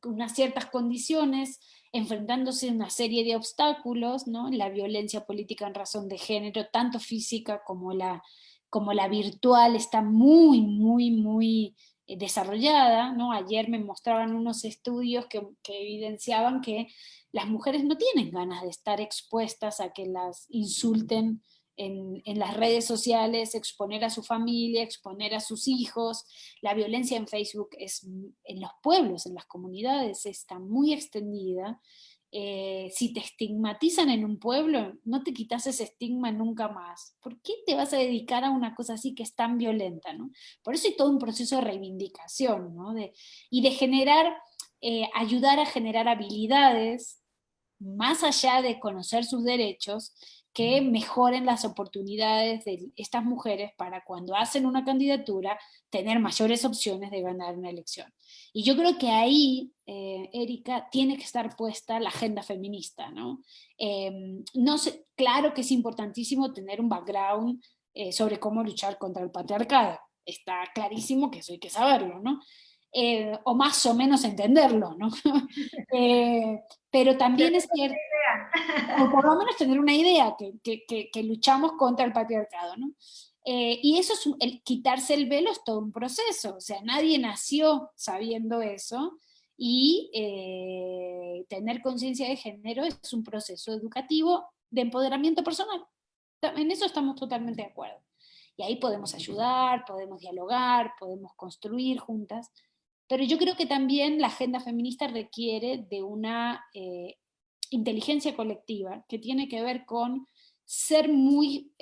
unas ciertas condiciones, enfrentándose a una serie de obstáculos, ¿no? La violencia política en razón de género, tanto física como la virtual, está muy, muy, muy desarrollada, ¿no? Ayer me mostraban unos estudios que evidenciaban que las mujeres no tienen ganas de estar expuestas a que las insulten en las redes sociales, exponer a su familia, exponer a sus hijos. La violencia en Facebook es en los pueblos, en las comunidades, está muy extendida si te estigmatizan en un pueblo, no te quitas ese estigma nunca más. ¿Por qué te vas a dedicar a una cosa así que es tan violenta, ¿no? Por eso hay todo un proceso de reivindicación, ¿no? Y de generar, ayudar a generar habilidades, más allá de conocer sus derechos, que mejoren las oportunidades de estas mujeres para cuando hacen una candidatura tener mayores opciones de ganar una elección. Y yo creo que ahí, Erika, tiene que estar puesta la agenda feminista, ¿no? No sé, claro que es importantísimo tener un background sobre cómo luchar contra el patriarcado. Está clarísimo que eso hay que saberlo, ¿no? O más o menos entenderlo, ¿no? Pero también es cierto, o por lo menos tener una idea que luchamos contra el patriarcado, ¿no? Y eso es quitarse el velo es todo un proceso, o sea, nadie nació sabiendo eso, y tener conciencia de género es un proceso educativo de empoderamiento personal. En eso estamos totalmente de acuerdo. Y ahí podemos ayudar, podemos dialogar, podemos construir juntas, pero yo creo que también la agenda feminista requiere de una inteligencia colectiva que tiene que ver con ser muy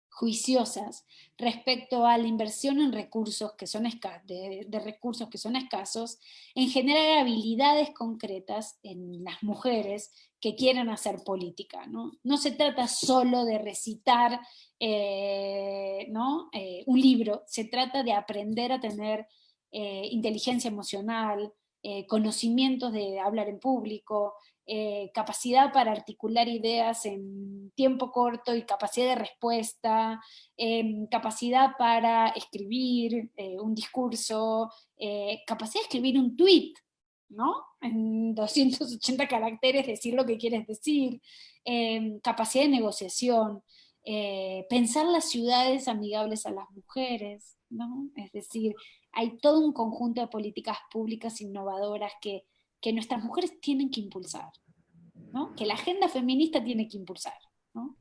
juiciosas respecto a la inversión en recursos que son de recursos que son escasos, en generar habilidades concretas en las mujeres que quieren hacer política, ¿no? No se trata solo de recitar ¿no? Un libro, se trata de aprender a tener inteligencia emocional, conocimientos de hablar en público, capacidad para articular ideas en tiempo corto y capacidad de respuesta, capacidad para escribir un discurso, capacidad de escribir un tweet, ¿no? En 280 caracteres decir lo que quieres decir, capacidad de negociación, pensar las ciudades amigables a las mujeres, ¿no? Es decir, hay todo un conjunto de políticas públicas innovadoras que nuestras mujeres tienen que impulsar, ¿no? Que la agenda feminista tiene que impulsar, ¿no?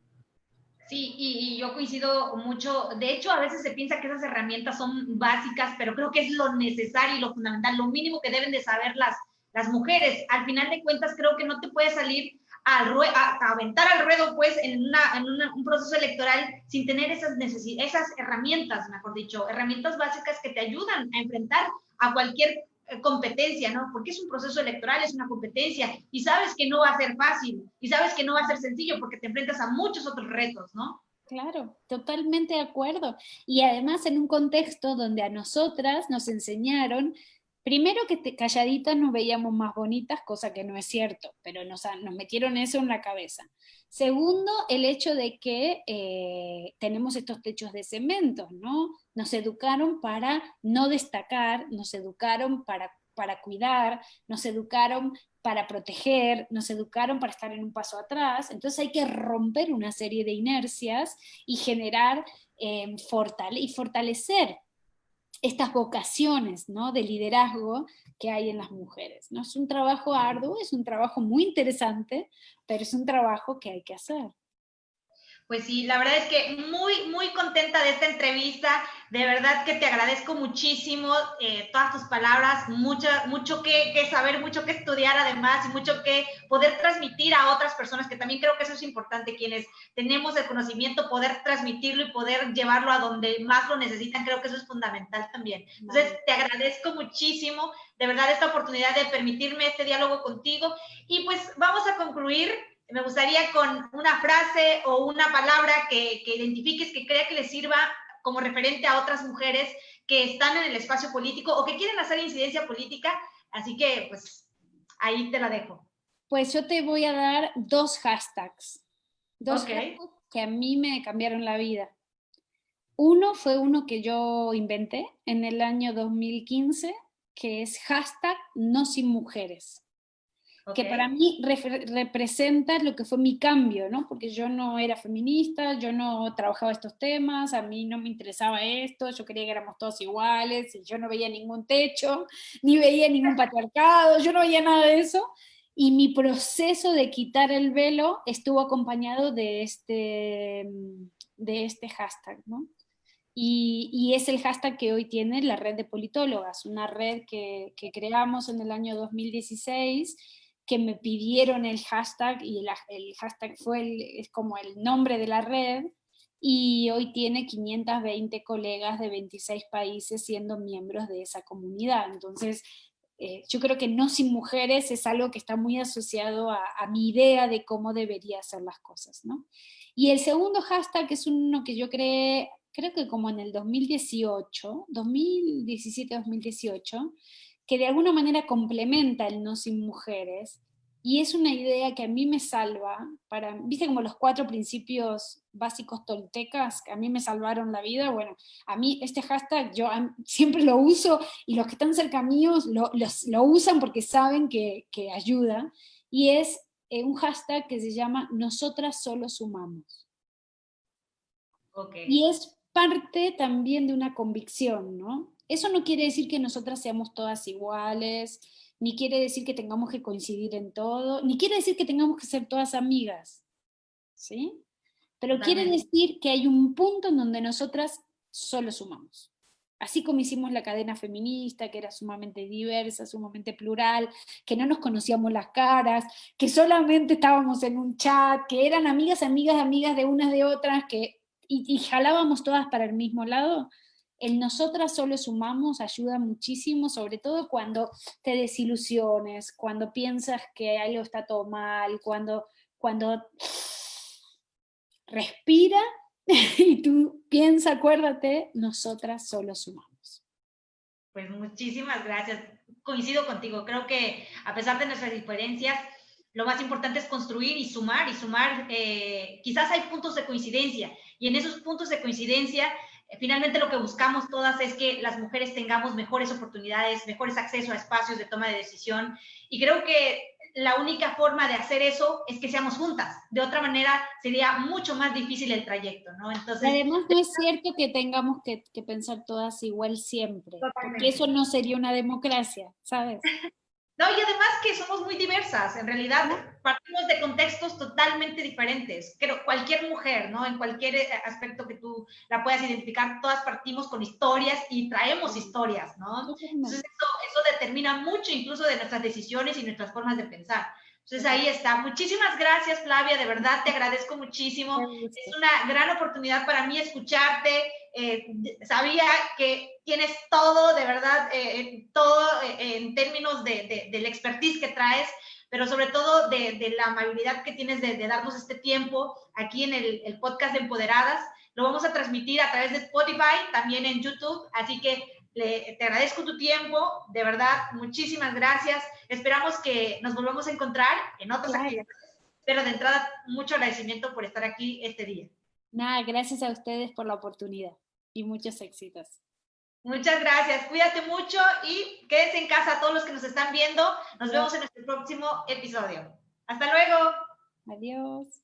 Sí, y yo coincido mucho. De hecho, a veces se piensa que esas herramientas son básicas, pero creo que es lo necesario y lo fundamental, lo mínimo que deben de saber las mujeres. Al final de cuentas, creo que no te puedes salir a aventar al ruedo, pues, un proceso electoral sin tener esas herramientas, mejor dicho, herramientas básicas que te ayudan a enfrentar a cualquier competencia, ¿no? Porque es un proceso electoral, es una competencia, y sabes que no va a ser fácil, y sabes que no va a ser sencillo, porque te enfrentas a muchos otros retos, ¿no? Claro, totalmente de acuerdo. Y además en un contexto donde a nosotras nos enseñaron, primero que calladitas nos veíamos más bonitas, cosa que no es cierto, pero nos metieron eso en la cabeza. Segundo, el hecho de que tenemos estos techos de cemento, ¿no? Nos educaron para no destacar, nos educaron para cuidar, nos educaron para proteger, nos educaron para estar en un paso atrás, entonces hay que romper una serie de inercias y generar y fortalecer estas vocaciones, ¿no? De liderazgo que hay en las mujeres, ¿no? Es un trabajo arduo, es un trabajo muy interesante, pero es un trabajo que hay que hacer. Pues sí, la verdad es que muy, muy contenta de esta entrevista. De verdad que te agradezco muchísimo todas tus palabras, mucho que saber, mucho que estudiar además y mucho que poder transmitir a otras personas, que también creo que eso es importante, quienes tenemos el conocimiento, poder transmitirlo y poder llevarlo a donde más lo necesitan, creo que eso es fundamental también. Entonces, te agradezco muchísimo, de verdad, esta oportunidad de permitirme este diálogo contigo. Y pues vamos a concluir. Me gustaría con una frase o una palabra que identifiques, que crea que les sirva como referente a otras mujeres que están en el espacio político o que quieren hacer incidencia política. Así que, pues, ahí te la dejo. Pues yo te voy a dar dos hashtags que a mí me cambiaron la vida. Uno fue uno que yo inventé en el año 2015, que es hashtag no sin mujeres. Que para mí representa lo que fue mi cambio, ¿no? Porque yo no era feminista, yo no trabajaba estos temas, a mí no me interesaba esto, yo creía que éramos todos iguales, y yo no veía ningún techo, ni veía ningún patriarcado, yo no veía nada de eso, y mi proceso de quitar el velo estuvo acompañado de este hashtag, ¿no? Y es el hashtag que hoy tiene la red de politólogas, una red que creamos en el año 2016, que me pidieron el hashtag, y el hashtag es como el nombre de la red, y hoy tiene 520 colegas de 26 países siendo miembros de esa comunidad. Entonces, yo creo que No Sin Mujeres es algo que está muy asociado a mi idea de cómo debería hacer las cosas, ¿no? Y el segundo hashtag es uno que yo creé, creo que como en el 2017-2018, que de alguna manera complementa el No Sin Mujeres, y es una idea que a mí me salva, viste como los 4 principios básicos toltecas, que a mí me salvaron la vida. Bueno, a mí este hashtag yo siempre lo uso, y los que están cerca míos lo usan porque saben que ayuda, y es un hashtag que se llama Nosotras Solo Sumamos. Okay. Y es parte también de una convicción, ¿no? Eso no quiere decir que nosotras seamos todas iguales, ni quiere decir que tengamos que coincidir en todo, ni quiere decir que tengamos que ser todas amigas, ¿sí? Pero quiere decir que hay un punto en donde nosotras solo sumamos. Así como hicimos la cadena feminista, que era sumamente diversa, sumamente plural, que no nos conocíamos las caras, que solamente estábamos en un chat, que eran amigas de unas de otras, y jalábamos todas para el mismo lado. El nosotras solo sumamos ayuda muchísimo, sobre todo cuando te desilusiones, cuando piensas que algo está todo mal, cuando respira y tú piensa, acuérdate, nosotras solo sumamos. Pues muchísimas gracias. Coincido contigo. Creo que a pesar de nuestras diferencias, lo más importante es construir y sumar, quizás hay puntos de coincidencia, y en esos puntos de coincidencia, finalmente lo que buscamos todas es que las mujeres tengamos mejores oportunidades, mejores acceso a espacios de toma de decisión, y creo que la única forma de hacer eso es que seamos juntas. De otra manera, sería mucho más difícil el trayecto, ¿no? Entonces, además, no es cierto que tengamos que pensar todas igual siempre, totalmente. Porque eso no sería una democracia, ¿sabes? No, y además que somos muy diversas, en realidad partimos de contextos totalmente diferentes. Creo cualquier mujer, ¿no? En cualquier aspecto que tú la puedas identificar, todas partimos con historias y traemos historias, ¿no? Entonces eso determina mucho incluso de nuestras decisiones y nuestras formas de pensar. Entonces ahí está. Muchísimas gracias, Flavia, de verdad te agradezco muchísimo. Es una gran oportunidad para mí escucharte. Sabía que tienes todo, de verdad, todo en términos del expertise que traes, pero sobre todo de la amabilidad que tienes de darnos este tiempo aquí en el podcast de Empoderadas. Lo vamos a transmitir a través de Spotify, también en YouTube, así que te agradezco tu tiempo, de verdad, muchísimas gracias. Esperamos que nos volvamos a encontrar en otras actividades, pero de entrada, mucho agradecimiento por estar aquí este día. Nada, gracias a ustedes por la oportunidad y muchos éxitos. Muchas gracias, cuídate mucho y quédense en casa a todos los que nos están viendo. Nos vemos en nuestro próximo episodio. Hasta luego. Adiós.